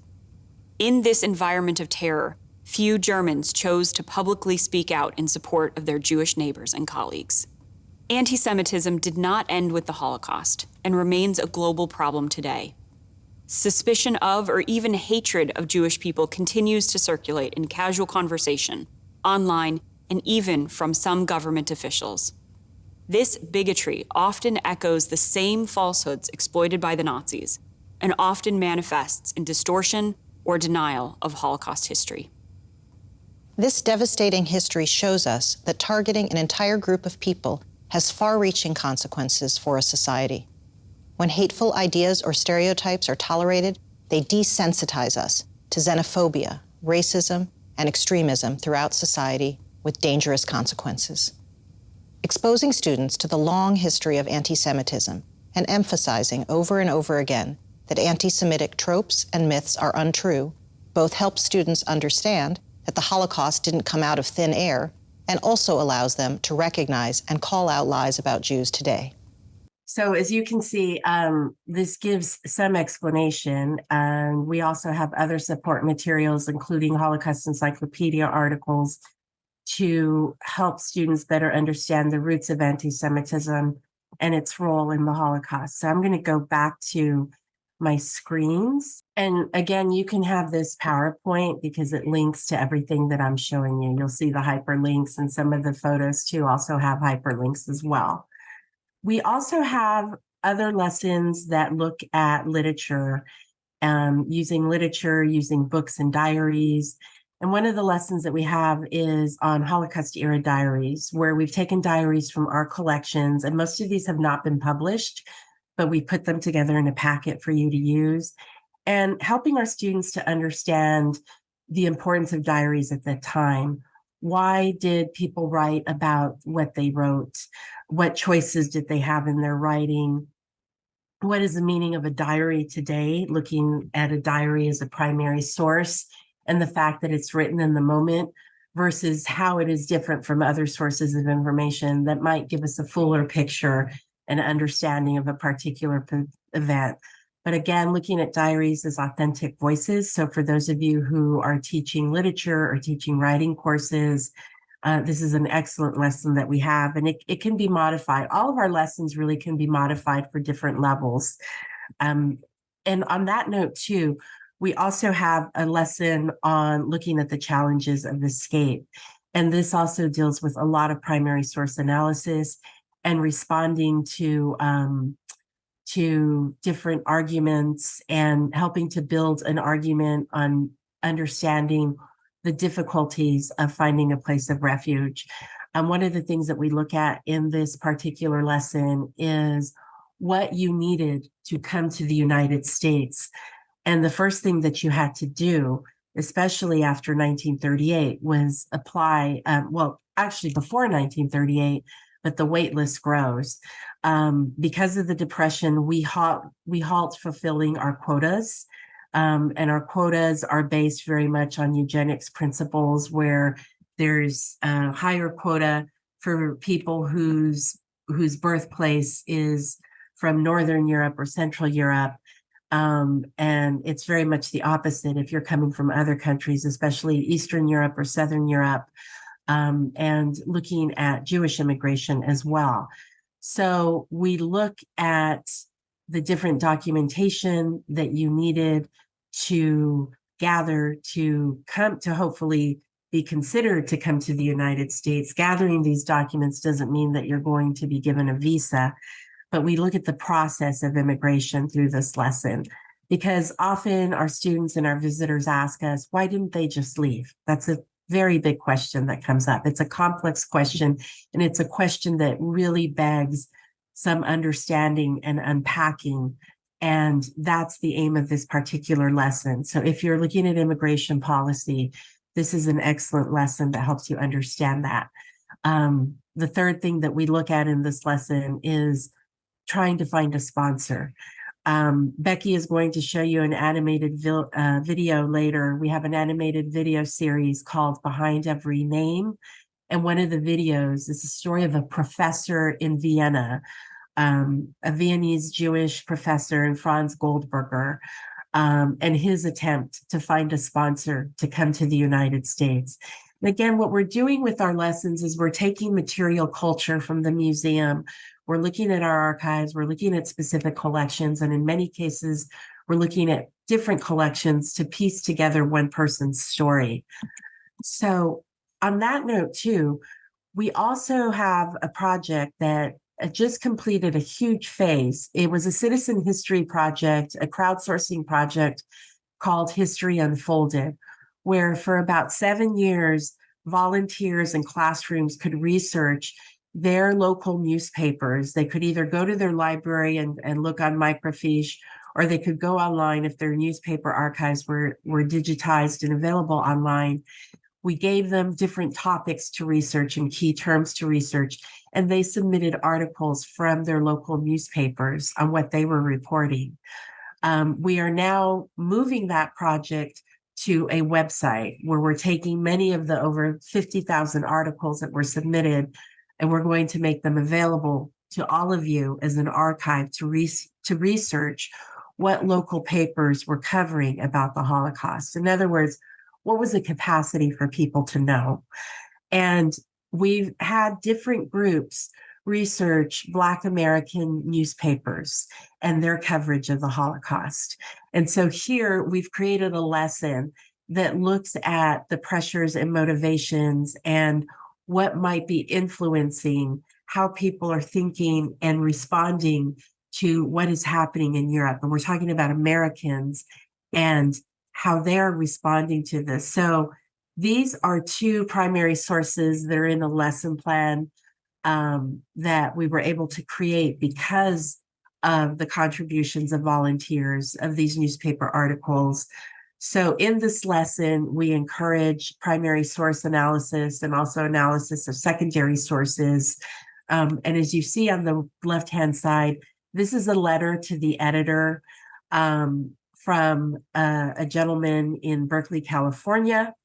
In this environment of terror, few Germans chose to publicly speak out in support of their Jewish neighbors and colleagues. Anti-Semitism did not end with the Holocaust and remains a global problem today. Suspicion of or even hatred of Jewish people continues to circulate in casual conversation, online, and even from some government officials. This bigotry often echoes the same falsehoods exploited by the Nazis and often manifests in distortion or denial of Holocaust history. This devastating history shows us that targeting an entire group of people has far-reaching consequences for a society. When hateful ideas or stereotypes are tolerated, they desensitize us to xenophobia, racism, and extremism throughout society with dangerous consequences. Exposing students to the long history of anti-Semitism and emphasizing over and over again that anti-Semitic tropes and myths are untrue both helps students understand that the Holocaust didn't come out of thin air and also allows them to recognize and call out lies about Jews today. So as you can see, this gives some explanation. We also have other support materials, including Holocaust Encyclopedia articles, to help students better understand the roots of anti-Semitism and its role in the Holocaust. So I'm going to go back to my screens. And again, you can have this PowerPoint because it links to everything that I'm showing you. You'll see the hyperlinks, and some of the photos too also have hyperlinks as well. We also have other lessons that look at literature, using books and diaries. And one of the lessons that we have is on Holocaust era diaries, where we've taken diaries from our collections, and most of these have not been published, but we put them together in a packet for you to use, and helping our students to understand the importance of diaries at that time. Why did people write about what they wrote? What choices did they have in their writing? What is the meaning of a diary today, looking at a diary as a primary source and the fact that it's written in the moment versus how it is different from other sources of information that might give us a fuller picture and understanding of a particular event. But again, looking at diaries as authentic voices. So for those of you who are teaching literature or teaching writing courses, this is an excellent lesson that we have, and it can be modified. All of our lessons really can be modified for different levels. And on that note too, we also have a lesson on looking at the challenges of escape. And this also deals with a lot of primary source analysis and responding to different arguments and helping to build an argument on understanding the difficulties of finding a place of refuge. One of the things that we look at in this particular lesson is what you needed to come to the United States. And the first thing that you had to do, especially after 1938, was apply, well, actually before 1938, but the wait list grows. Because of the Depression, we halt fulfilling our quotas. And our quotas are based very much on eugenics principles, where there's a higher quota for people whose birthplace is from Northern Europe or Central Europe. And it's very much the opposite if you're coming from other countries, especially Eastern Europe or Southern Europe, and looking at Jewish immigration as well. So we look at the different documentation that you needed to gather to come to hopefully be considered to come to the United States. Gathering these documents doesn't mean that you're going to be given a visa, but we look at the process of immigration through this lesson, because often our students and our visitors ask us, why didn't they just leave? That's a very big question that comes up. It's a complex question, and it's a question that really begs some understanding and unpacking. And that's the aim of this particular lesson. So if you're looking at immigration policy, this is an excellent lesson that helps you understand that. The third thing that we look at in this lesson is trying to find a sponsor. Becky is going to show you an animated video later. We have an animated video series called Behind Every Name. And one of the videos is a story of a professor in Vienna, a Viennese Jewish professor, Franz Goldberger, and his attempt to find a sponsor to come to the United States. And again, what we're doing with our lessons is we're taking material culture from the museum. We're looking at our archives, we're looking at specific collections, and in many cases, we're looking at different collections to piece together one person's story. So on that note too, we also have a project that just completed a huge phase. It was a citizen history project, a crowdsourcing project called History Unfolded, where for about 7 years, volunteers and classrooms could research their local newspapers. They could either go to their library and look on microfiche, or they could go online if their newspaper archives were digitized and available online. We gave them different topics to research and key terms to research, and they submitted articles from their local newspapers on what they were reporting. We are now moving that project to a website where we're taking many of the over 50,000 articles that were submitted, and we're going to make them available to all of you as an archive to research what local papers were covering about the Holocaust. In other words, what was the capacity for people to know? And we've had different groups research Black American newspapers and their coverage of the Holocaust. And so here we've created a lesson that looks at the pressures and motivations and what might be influencing how people are thinking and responding to what is happening in Europe. And we're talking about Americans and how they're responding to this. So these are two primary sources that are in the lesson plan that we were able to create because of the contributions of volunteers of these newspaper articles. So in this lesson, we encourage primary source analysis and also analysis of secondary sources. And as you see on the left-hand side, this is a letter to the editor from a gentleman in Berkeley, California.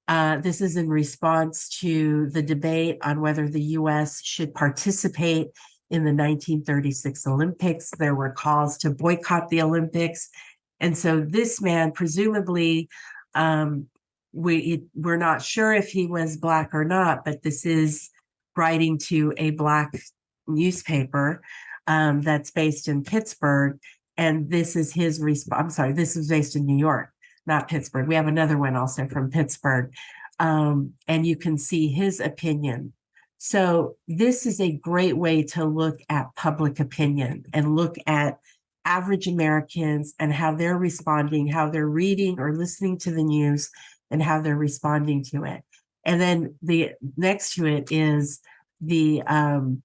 This is in response to the debate on whether the US should participate in the 1936 Olympics. There were calls to boycott the Olympics. And so this man, presumably, we're not sure if he was Black or not, but this is writing to a Black newspaper that's based in Pittsburgh. And this is his response. I'm sorry, this is based in New York, not Pittsburgh. We have another one also from Pittsburgh. And you can see his opinion So this is a great way to look at public opinion and look at average Americans and how they're responding, how they're reading or listening to the news, and how they're responding to it. And then the next to it is the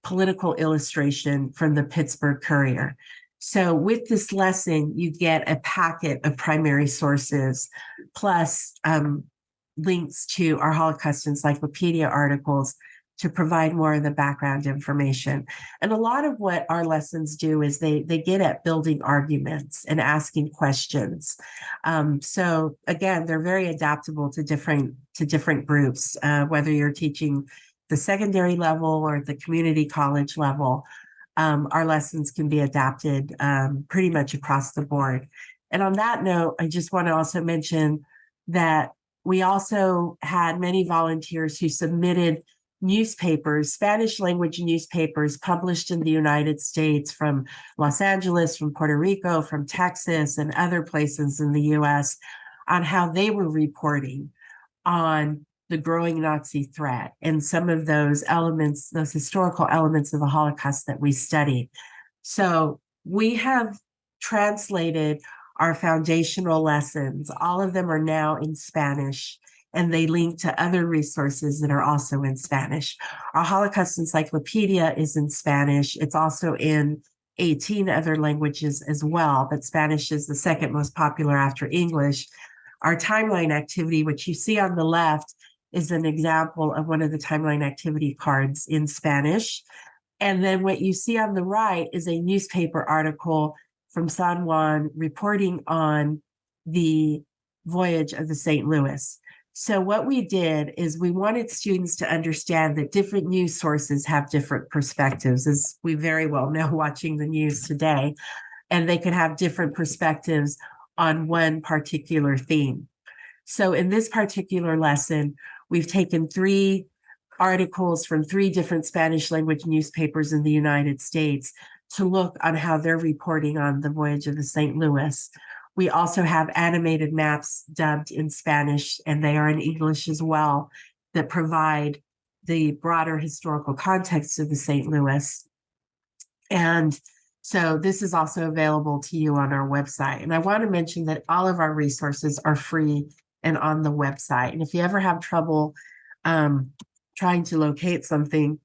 political illustration from the Pittsburgh Courier. So with this lesson, you get a packet of primary sources, plus links to our Holocaust Encyclopedia articles to provide more of the background information. And a lot of what our lessons do is they get at building arguments and asking questions. So again, they're very adaptable to different groups, whether you're teaching the secondary level or the community college level. Our lessons can be adapted pretty much across the board. And on that note, I just want to also mention that we also had many volunteers who submitted newspapers, Spanish language newspapers published in the United States, from Los Angeles, from Puerto Rico, from Texas, and other places in the US, on how they were reporting on the growing Nazi threat and some of those elements, those historical elements of the Holocaust that we studied. So we have translated our foundational lessons. All of them are now in Spanish, and they link to other resources that are also in Spanish. Our Holocaust Encyclopedia is in Spanish. It's also in 18 other languages as well, but Spanish is the second most popular after English. Our timeline activity, which you see on the left, is an example of one of the timeline activity cards in Spanish. And then what you see on the right is a newspaper article from San Juan reporting on the voyage of the St. Louis. So what we did is we wanted students to understand that different news sources have different perspectives, as we very well know watching the news today, and they could have different perspectives on one particular theme. So in this particular lesson, we've taken 3 articles from 3 different Spanish language newspapers in the United States to look on how they're reporting on the voyage of the St. Louis. We also have animated maps dubbed in Spanish, and they are in English as well, that provide the broader historical context of the St. Louis. And so this is also available to you on our website. And I want to mention that all of our resources are free and on the website. And if you ever have trouble trying to locate something,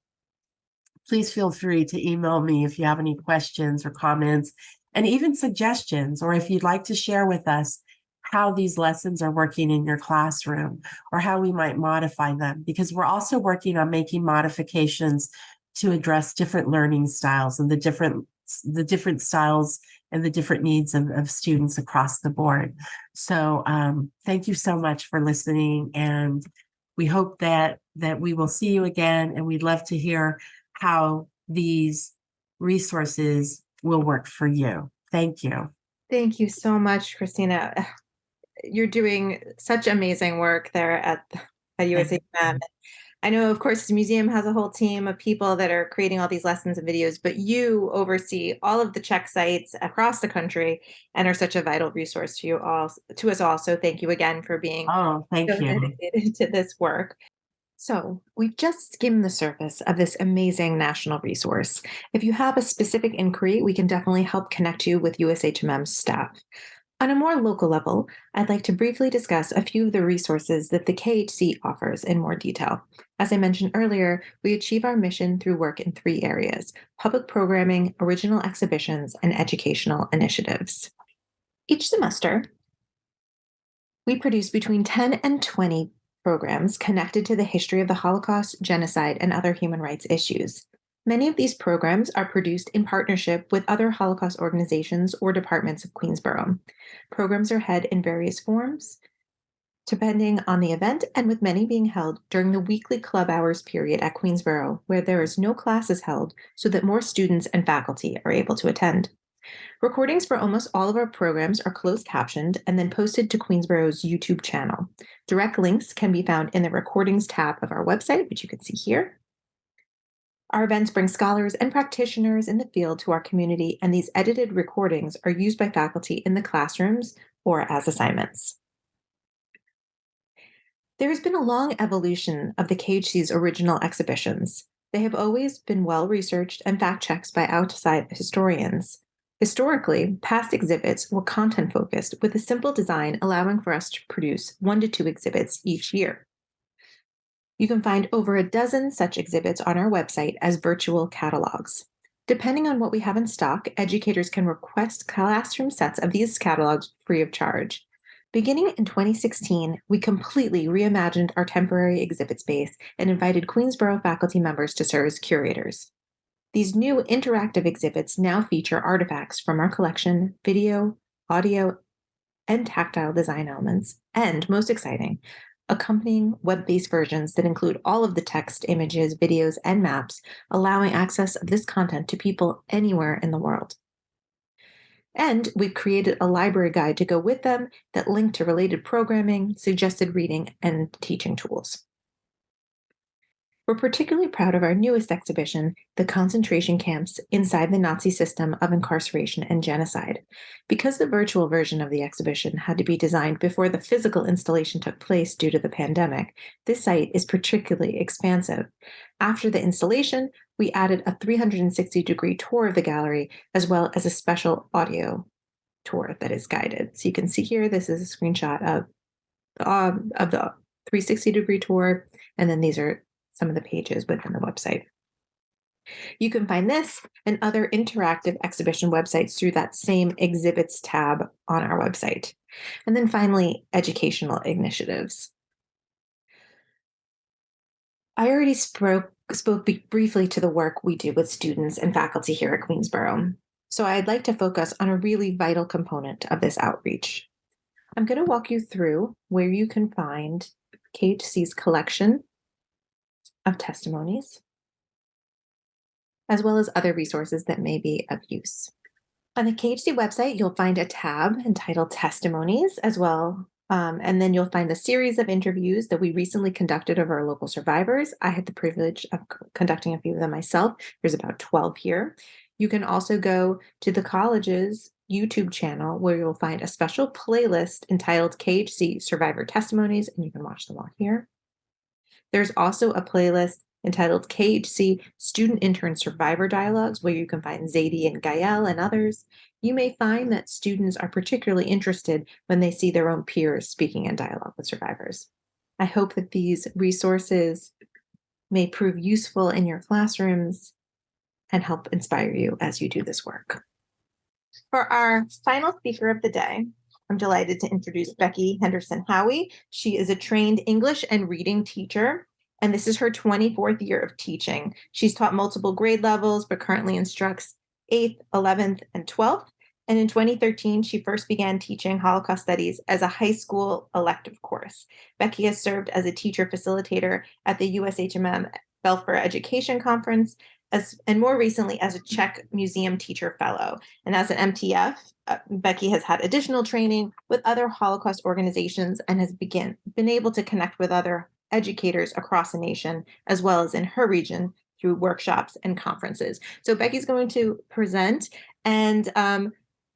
please feel free to email me if you have any questions or comments, and even suggestions, or if you'd like to share with us how these lessons are working in your classroom or how we might modify them, because we're also working on making modifications to address different learning styles and the different styles and the different needs of students across the board. So thank you so much for listening, and we hope that we will see you again, and we'd love to hear how these resources will work for you. Thank you. Thank you so much, Christina. You're doing such amazing work there at USHM. I know, of course, the museum has a whole team of people that are creating all these lessons and videos, but you oversee all of the Czech sites across the country and are such a vital resource to us all. So thank you again for being Thank so you. dedicated to this work. So we've just skimmed the surface of this amazing national resource. If you have a specific inquiry, we can definitely help connect you with USHMM's staff. On a more local level, I'd like to briefly discuss a few of the resources that the KHC offers in more detail. As I mentioned earlier, we achieve our mission through work in 3 areas: public programming, original exhibitions, and educational initiatives. Each semester, we produce between 10 and 20 programs connected to the history of the Holocaust, genocide, and other human rights issues. Many of these programs are produced in partnership with other Holocaust organizations or departments of Queensborough. Programs are held in various forms, depending on the event, and with many being held during the weekly club hours period at Queensborough, where there is no classes held so that more students and faculty are able to attend. Recordings for almost all of our programs are closed captioned and then posted to Queensborough's YouTube channel. Direct links can be found in the recordings tab of our website, which you can see here. Our events bring scholars and practitioners in the field to our community, and these edited recordings are used by faculty in the classrooms or as assignments. There has been a long evolution of the KHC's original exhibitions. They have always been well researched and fact checked by outside historians. Historically, past exhibits were content focused with a simple design allowing for us to produce 1 to 2 exhibits each year. You can find over a dozen such exhibits on our website as virtual catalogs. Depending on what we have in stock, educators can request classroom sets of these catalogs free of charge. Beginning in 2016, we completely reimagined our temporary exhibit space and invited Queensborough faculty members to serve as curators. These new interactive exhibits now feature artifacts from our collection, video, audio, and tactile design elements, and most exciting, accompanying web-based versions that include all of the text, images, videos, and maps, allowing access of this content to people anywhere in the world. And we've created a library guide to go with them that link to related programming, suggested reading, and teaching tools. We're particularly proud of our newest exhibition, The Concentration Camps Inside the Nazi System of Incarceration and Genocide. Because the virtual version of the exhibition had to be designed before the physical installation took place due to the pandemic, this site is particularly expansive. After the installation, we added a 360-degree tour of the gallery, as well as a special audio tour that is guided. So you can see here, this is a screenshot of the 360-degree tour, and then these are some of the pages within the website. You can find this and other interactive exhibition websites through that same exhibits tab on our website. And then finally, educational initiatives. I already spoke briefly to the work we do with students and faculty here at Queensborough. So I'd like to focus on a really vital component of this outreach. I'm going to walk you through where you can find KHC's collection of testimonies, as well as other resources that may be of use. On the KHC website, you'll find a tab entitled Testimonies as well. And then you'll find a series of interviews that we recently conducted of our local survivors. I had the privilege of conducting a few of them myself. There's about 12 here. You can also go to the college's YouTube channel where you'll find a special playlist entitled KHC Survivor Testimonies, and you can watch them all here. There's also a playlist entitled KHC Student Intern Survivor Dialogues, where you can find Zadie and Gael and others. You may find that students are particularly interested when they see their own peers speaking in dialogue with survivors. I hope that these resources may prove useful in your classrooms and help inspire you as you do this work. For our final speaker of the day, I'm delighted to introduce Becky Henderson-Howie. She is a trained English and reading teacher, and this is her 24th year of teaching. She's taught multiple grade levels, but currently instructs 8th, 11th, and 12th. And in 2013, she first began teaching Holocaust Studies as a high school elective course. Becky has served as a teacher facilitator at the USHMM Belfer Education Conference, and more recently as a Czech Museum Teacher Fellow. And as an MTF, Becky has had additional training with other Holocaust organizations and has been able to connect with other educators across the nation, as well as in her region through workshops and conferences. So Becky's going to present, and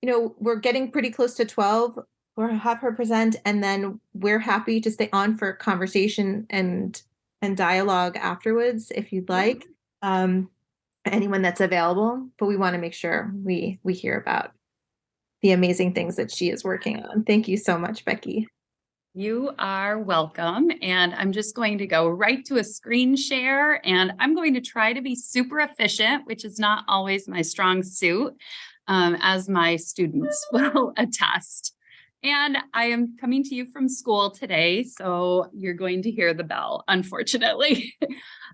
we're getting pretty close to 12. We'll have her present, and then we're happy to stay on for conversation and dialogue afterwards if you'd like. Anyone that's available, but we want to make sure we hear about the amazing things that she is working on. Thank you so much, Becky. You are welcome. And I'm just going to go right to a screen share, and I'm going to try to be super efficient, which is not always my strong suit, as my students will attest. And I am coming to you from school today, so you're going to hear the bell, unfortunately.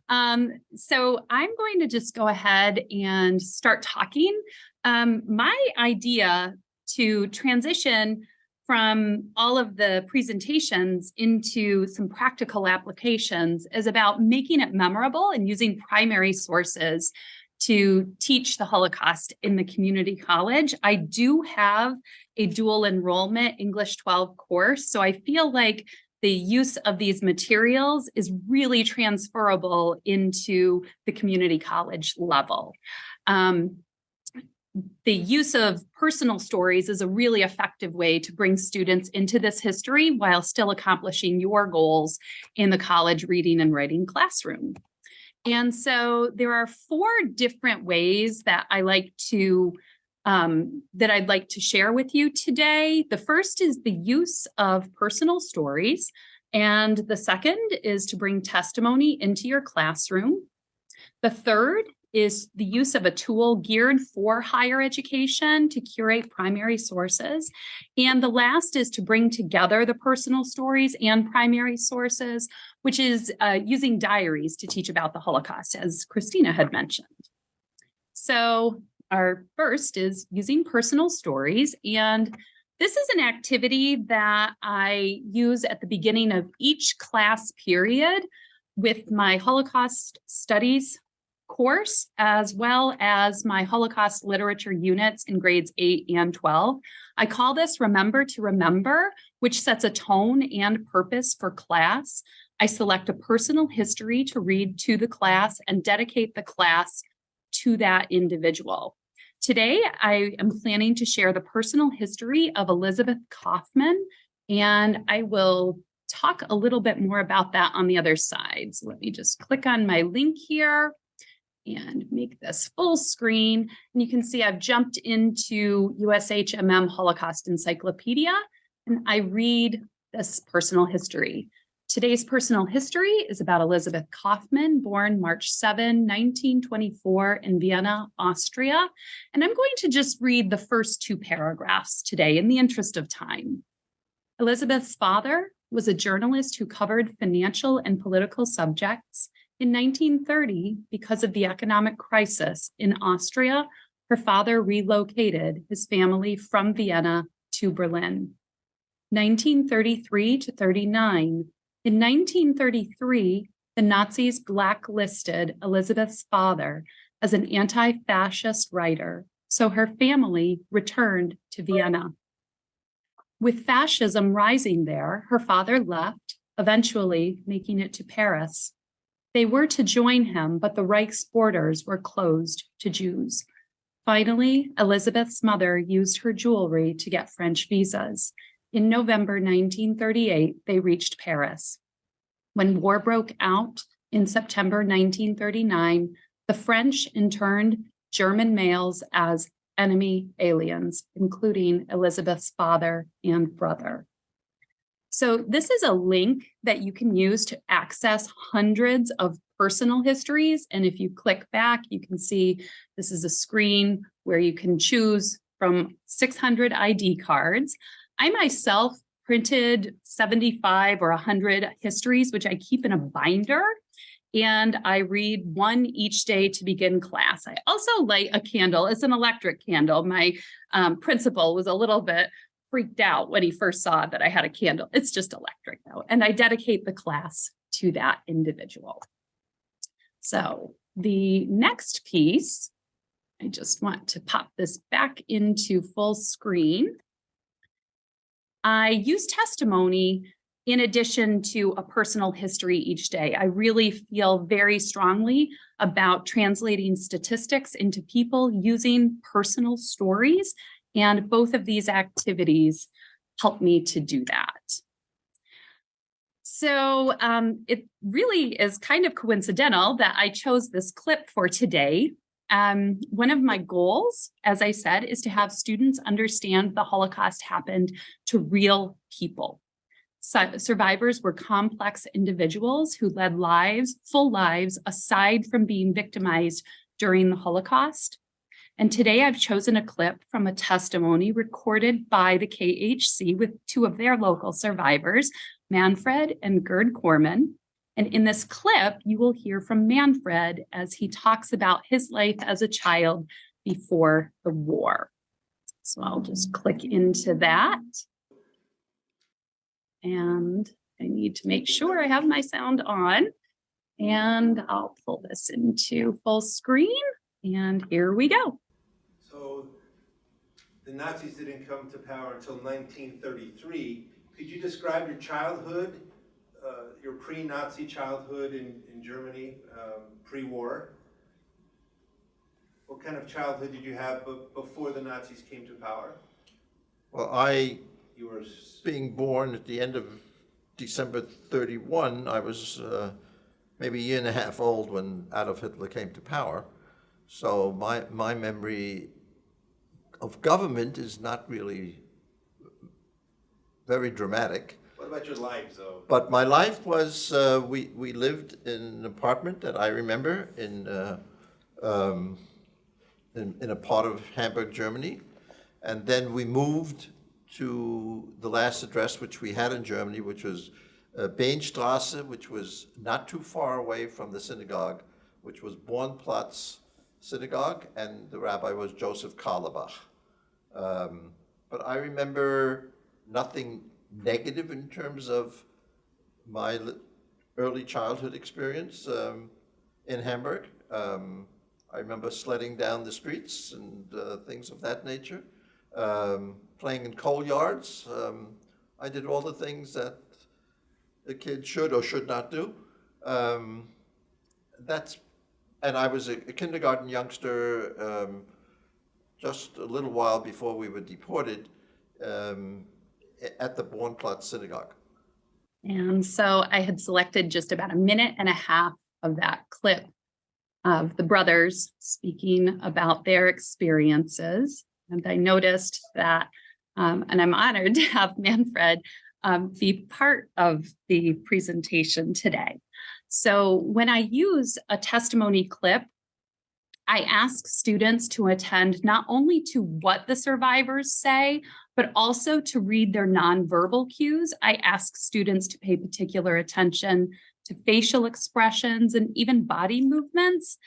So I'm going to just go ahead and start talking. My idea to transition from all of the presentations into some practical applications is about making it memorable and using primary sources to teach the Holocaust in the community college. I do have a dual enrollment English 12 course, so I feel like the use of these materials is really transferable into the community college level. The use of personal stories is a really effective way to bring students into this history while still accomplishing your goals in the college reading and writing classroom. And so there are 4 different ways that I'd like to share with you today. The first is the use of personal stories, and the second is to bring testimony into your classroom. The third is the use of a tool geared for higher education to curate primary sources. And the last is to bring together the personal stories and primary sources, which is using diaries to teach about the Holocaust, as Christina had mentioned. So our first is using personal stories. And this is an activity that I use at the beginning of each class period with my Holocaust studies course, as well as my Holocaust literature units in grades 8 and 12. I call this Remember to Remember, which sets a tone and purpose for class. I select a personal history to read to the class and dedicate the class to that individual. Today, I am planning to share the personal history of Elizabeth Kaufman, and I will talk a little bit more about that on the other side. So let me just click on my link here and make this full screen. And you can see I've jumped into USHMM Holocaust Encyclopedia, and I read this personal history. Today's personal history is about Elizabeth Kaufman, born March 7, 1924 in Vienna, Austria. And I'm going to just read the first 2 paragraphs today in the interest of time. Elizabeth's father was a journalist who covered financial and political subjects. In 1930, because of the economic crisis in Austria, her father relocated his family from Vienna to Berlin. 1933 to 39. In 1933, the Nazis blacklisted Elizabeth's father as an anti-fascist writer, so her family returned to Vienna. With fascism rising there, her father left, eventually making it to Paris. They were to join him, but the Reich's borders were closed to Jews. Finally, Elizabeth's mother used her jewelry to get French visas. In November 1938, they reached Paris. When war broke out in September 1939, the French interned German males as enemy aliens, including Elizabeth's father and brother. So this is a link that you can use to access hundreds of personal histories. And if you click back, you can see this is a screen where you can choose from 600 ID cards. I myself printed 75 or 100 histories, which I keep in a binder. And I read one each day to begin class. I also light a candle. It's an electric candle. My principal was a little bit freaked out when he first saw that I had a candle. It's just electric though. And I dedicate the class to that individual. So the next piece, I just want to pop this back into full screen. I use testimony in addition to a personal history each day. I really feel very strongly about translating statistics into people using personal stories. And both of these activities help me to do that. So it really is kind of coincidental that I chose this clip for today. One of my goals, as I said, is to have students understand the Holocaust happened to real people. Survivors were complex individuals who led lives, full lives, aside from being victimized during the Holocaust. And today I've chosen a clip from a testimony recorded by the KHC with 2 of their local survivors, Manfred and Gerd Corman. And in this clip, you will hear from Manfred as he talks about his life as a child before the war. So I'll just click into that. And I need to make sure I have my sound on. And I'll pull this into full screen. And here we go. So the Nazis didn't come to power until 1933. Could you describe your childhood, your pre-Nazi childhood in Germany, pre-war? What kind of childhood did you have before the Nazis came to power? Well, You were being born at the end of December 31, I was maybe a year and a half old when Adolf Hitler came to power. So my memory of government is not really very dramatic. What about your life, though? But my life was, we lived in an apartment that I remember in a part of Hamburg, Germany. And then we moved to the last address which we had in Germany, which was Behnstraße, which was not too far away from the synagogue, which was Bornplatz Synagogue, and the rabbi was Joseph Karlebach. But I remember nothing negative in terms of my early childhood experience in Hamburg. I remember sledding down the streets and things of that nature, playing in coal yards. I did all the things that a kid should or should not do. And I was a kindergarten youngster just a little while before we were deported at the Bornplatz Synagogue. And so I had selected just about a minute and a half of that clip of the brothers speaking about their experiences. And I noticed that, and I'm honored to have Manfred be part of the presentation today. So when I use a testimony clip, I ask students to attend not only to what the survivors say, but also to read their nonverbal cues. I ask students to pay particular attention to facial expressions and even body movements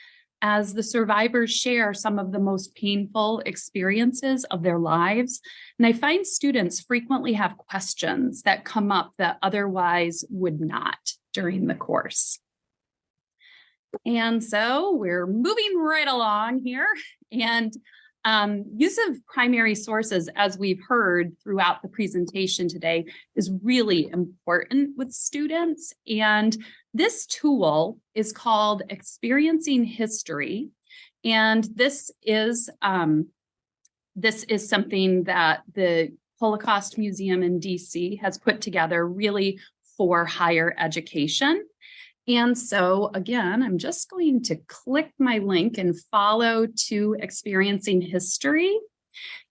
as the survivors share some of the most painful experiences of their lives. And I find students frequently have questions that come up that otherwise would not during the course. And so we're moving right along here, and use of primary sources, as we've heard throughout the presentation today, is really important with students. And this tool is called Experiencing History. And this is something that the Holocaust Museum in DC has put together really for higher education. And so again, I'm just going to click my link and follow to Experiencing History.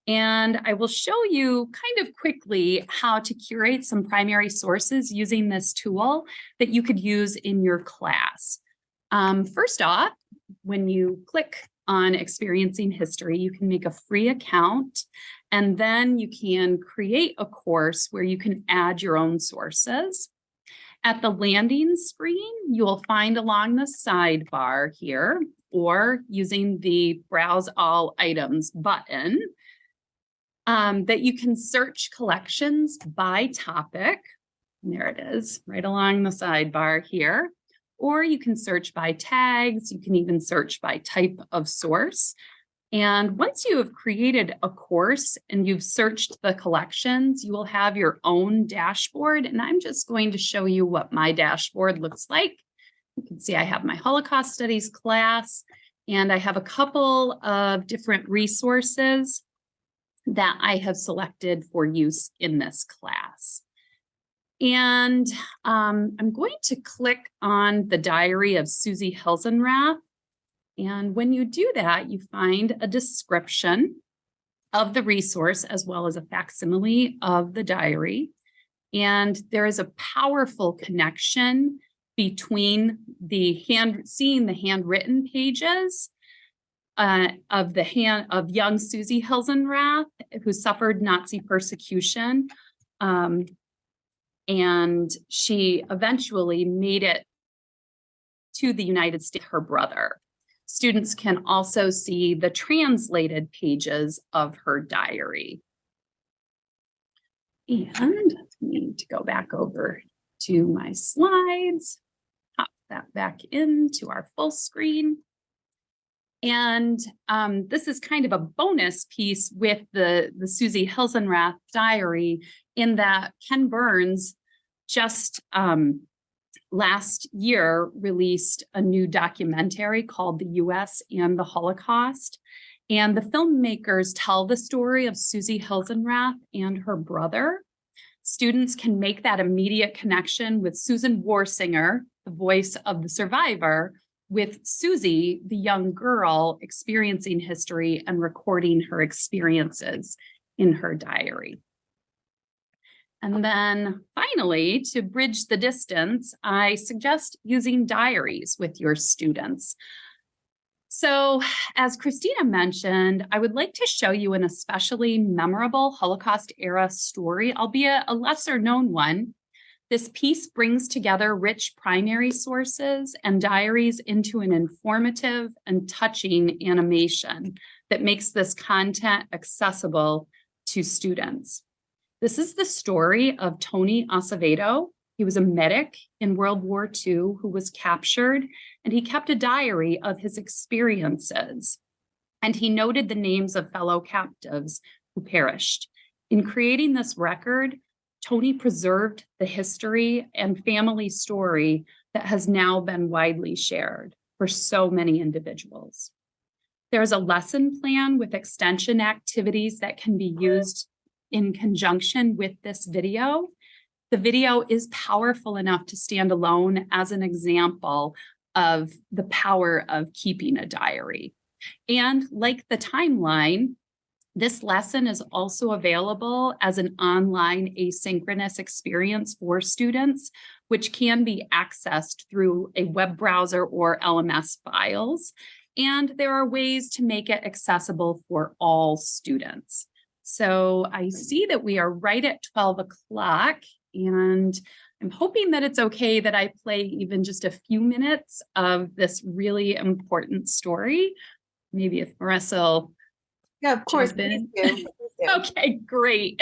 And I will show you kind of quickly how to curate some primary sources using this tool that you could use in your class. First off, when you click on Experiencing History, you can make a free account, and then you can create a course where you can add your own sources. At the landing screen, you will find along the sidebar here, or using the Browse All Items button, that you can search collections by topic. And there it is, right along the sidebar here. Or you can search by tags. You can even search by type of source. And once you have created a course and you've searched the collections, you will have your own dashboard. And I'm just going to show you what my dashboard looks like. You can see I have my Holocaust Studies class, and I have a couple of different resources that I have selected for use in this class. And I'm going to click on the Diary of Susie Helsenrath. And when you do that, you find a description of the resource as well as a facsimile of the diary. And there is a powerful connection between seeing the handwritten pages of young Susie Helsenrath, who suffered Nazi persecution. And she eventually made it to the United States, her brother. Students can also see the translated pages of her diary. And I need to go back over to my slides, pop that back into our full screen. And this is kind of a bonus piece with the Susie Helsenrath diary, in that Ken Burns just last year released a new documentary called The U.S. and the Holocaust. And the filmmakers tell the story of Susie Helsenrath and her brother. Students can make that immediate connection with Susan Warsinger, the voice of the survivor, with Susie, the young girl, experiencing history and recording her experiences in her diary. And then finally, to bridge the distance, I suggest using diaries with your students. So, as Christina mentioned, I would like to show you an especially memorable Holocaust era story, albeit a lesser known one. This piece brings together rich primary sources and diaries into an informative and touching animation that makes this content accessible to students. This is the story of Tony Acevedo. He was a medic in World War II who was captured, and he kept a diary of his experiences. And he noted the names of fellow captives who perished. In creating this record, Tony preserved the history and family story that has now been widely shared for so many individuals. There's a lesson plan with extension activities that can be used in conjunction with this video. The video is powerful enough to stand alone as an example of the power of keeping a diary. And like the timeline, this lesson is also available as an online asynchronous experience for students, which can be accessed through a web browser or LMS files. And there are ways to make it accessible for all students. So I see that we are right at 12 o'clock, and I'm hoping that it's okay that I play even just a few minutes of this really important story. Maybe if Marissa will. Yeah, of course. Please do. Please do. Okay, great.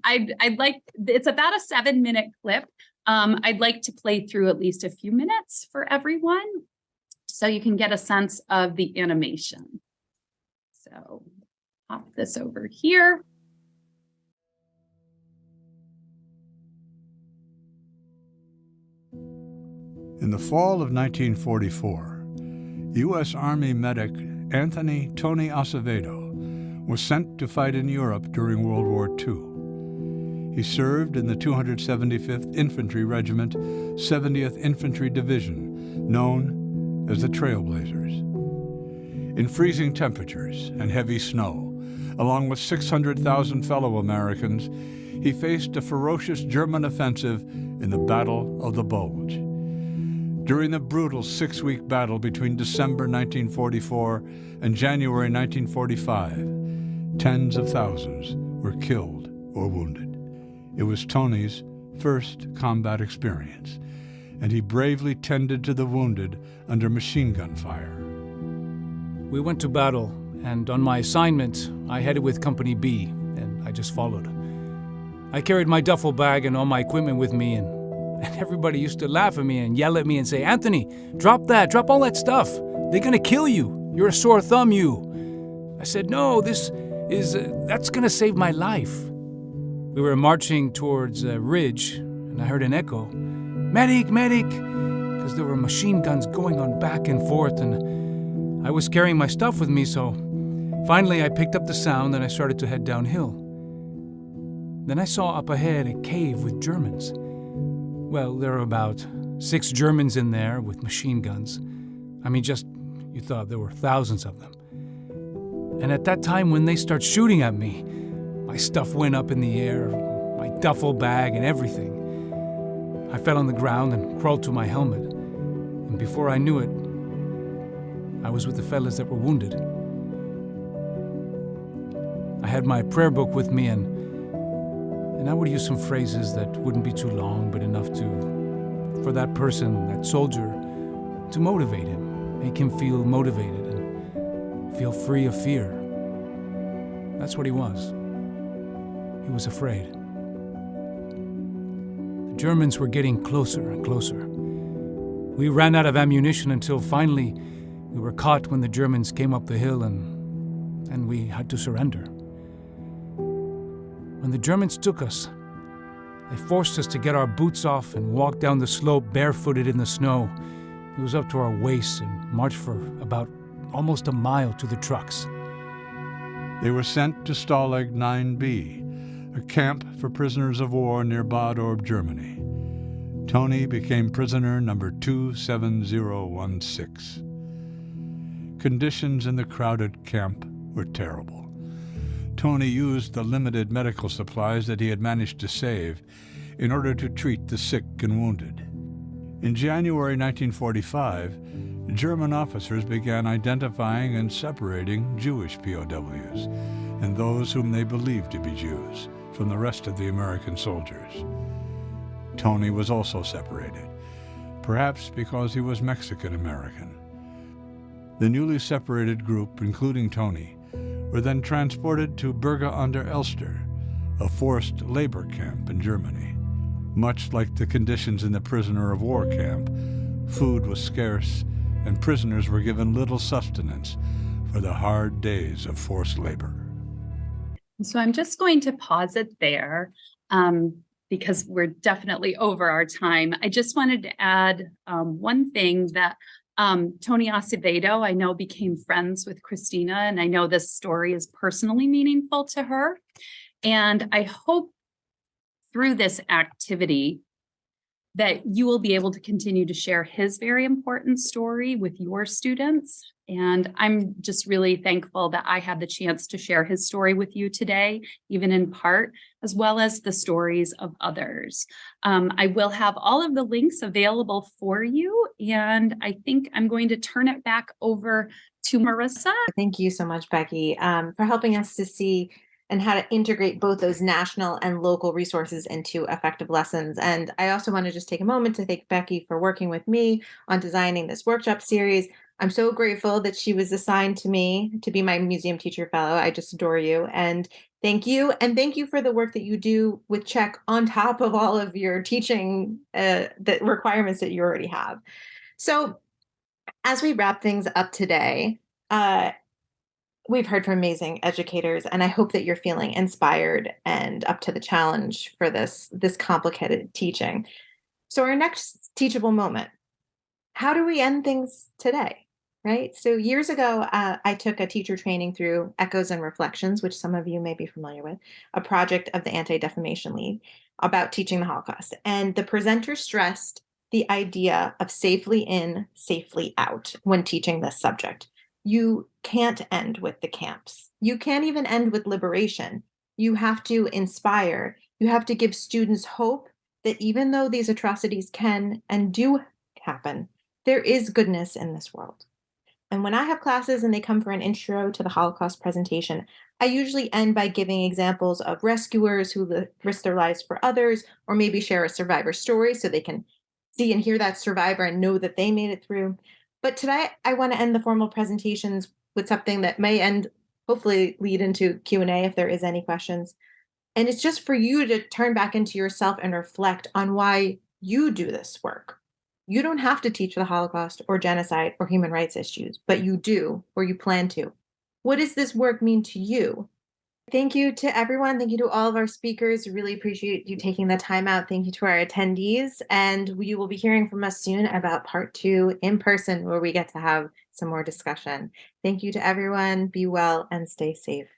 I'd like, it's about a 7-minute clip. I'd like to play through at least a few minutes for everyone so you can get a sense of the animation. So pop this over here. In the fall of 1944, U.S. Army medic Anthony Tony Acevedo was sent to fight in Europe during World War II. He served in the 275th Infantry Regiment, 70th Infantry Division, known as the Trailblazers. In freezing temperatures and heavy snow, along with 600,000 fellow Americans, he faced a ferocious German offensive in the Battle of the Bulge. During the brutal 6-week battle between December 1944 and January 1945, tens of thousands were killed or wounded. It was Tony's first combat experience, and he bravely tended to the wounded under machine gun fire. We went to battle, and on my assignment, I headed with Company B, and I just followed. I carried my duffel bag and all my equipment with me, and everybody used to laugh at me and yell at me and say, "Anthony, drop all that stuff. They're gonna kill you. You're a sore thumb, you." I said, "No, that's gonna save my life." We were marching towards a ridge, and I heard an echo, "Medic, medic," because there were machine guns going on back and forth, and I was carrying my stuff with me, so finally I picked up the sound and I started to head downhill. Then I saw up ahead a cave with Germans. Well, there were about 6 Germans in there with machine guns. I mean, you thought there were thousands of them. And at that time, when they start shooting at me, my stuff went up in the air, my duffel bag and everything. I fell on the ground and crawled to my helmet. And before I knew it, I was with the fellas that were wounded. I had my prayer book with me, and I would use some phrases that wouldn't be too long, but enough for that person, that soldier, to motivate him, make him feel motivated and feel free of fear. That's what he was. He was afraid. The Germans were getting closer and closer. We ran out of ammunition until finally we were caught when the Germans came up the hill, and we had to surrender. When the Germans took us, they forced us to get our boots off and walk down the slope barefooted in the snow. It was up to our waists and marched for about almost a mile to the trucks. They were sent to Stalag 9B, a camp for prisoners of war near Bad Orb, Germany. Tony became prisoner number 27016. Conditions in the crowded camp were terrible. Tony used the limited medical supplies that he had managed to save in order to treat the sick and wounded. In January 1945, German officers began identifying and separating Jewish POWs and those whom they believed to be Jews from the rest of the American soldiers. Tony was also separated, perhaps because he was Mexican-American. The newly separated group, including Tony, were then transported to Berge an der Elster, a forced labor camp in Germany. Much like the conditions in the prisoner of war camp, food was scarce and prisoners were given little sustenance for the hard days of forced labor. So I'm just going to pause it there because we're definitely over our time. I just wanted to add one thing that Tony Acevedo, I know, became friends with Christina, and I know this story is personally meaningful to her. And I hope through this activity that you will be able to continue to share his very important story with your students. And I'm just really thankful that I had the chance to share his story with you today, even in part, as well as the stories of others. I will have all of the links available for you, and I think I'm going to turn it back over to Marissa. Thank you so much, Becky, for helping us to see and how to integrate both those national and local resources into effective lessons. And I also want to just take a moment to thank Becky for working with me on designing this workshop series. I'm so grateful that she was assigned to me to be my museum teacher fellow. I just adore you. And thank you. And thank you for the work that you do with Czech on top of all of your teaching the requirements that you already have. So as we wrap things up today, we've heard from amazing educators, and I hope that you're feeling inspired and up to the challenge for this complicated teaching. So our next teachable moment, how do we end things today, right? So years ago, I took a teacher training through Echoes and Reflections, which some of you may be familiar with, a project of the Anti-Defamation League about teaching the Holocaust. And the presenter stressed the idea of safely in, safely out when teaching this subject. You can't end with the camps. You can't even end with liberation. You have to inspire. You have to give students hope that even though these atrocities can and do happen, there is goodness in this world. And when I have classes and they come for an intro to the Holocaust presentation, I usually end by giving examples of rescuers who risk their lives for others, or maybe share a survivor story so they can see and hear that survivor and know that they made it through. But today, I want to end the formal presentations with something that may hopefully lead into Q&A if there is any questions. And it's just for you to turn back into yourself and reflect on why you do this work. You don't have to teach the Holocaust or genocide or human rights issues, but you do, or you plan to. What does this work mean to you? Thank you to everyone. Thank you to all of our speakers. Really appreciate you taking the time out. Thank you to our attendees. And you will be hearing from us soon about part 2 in person, where we get to have some more discussion. Thank you to everyone. Be well and stay safe.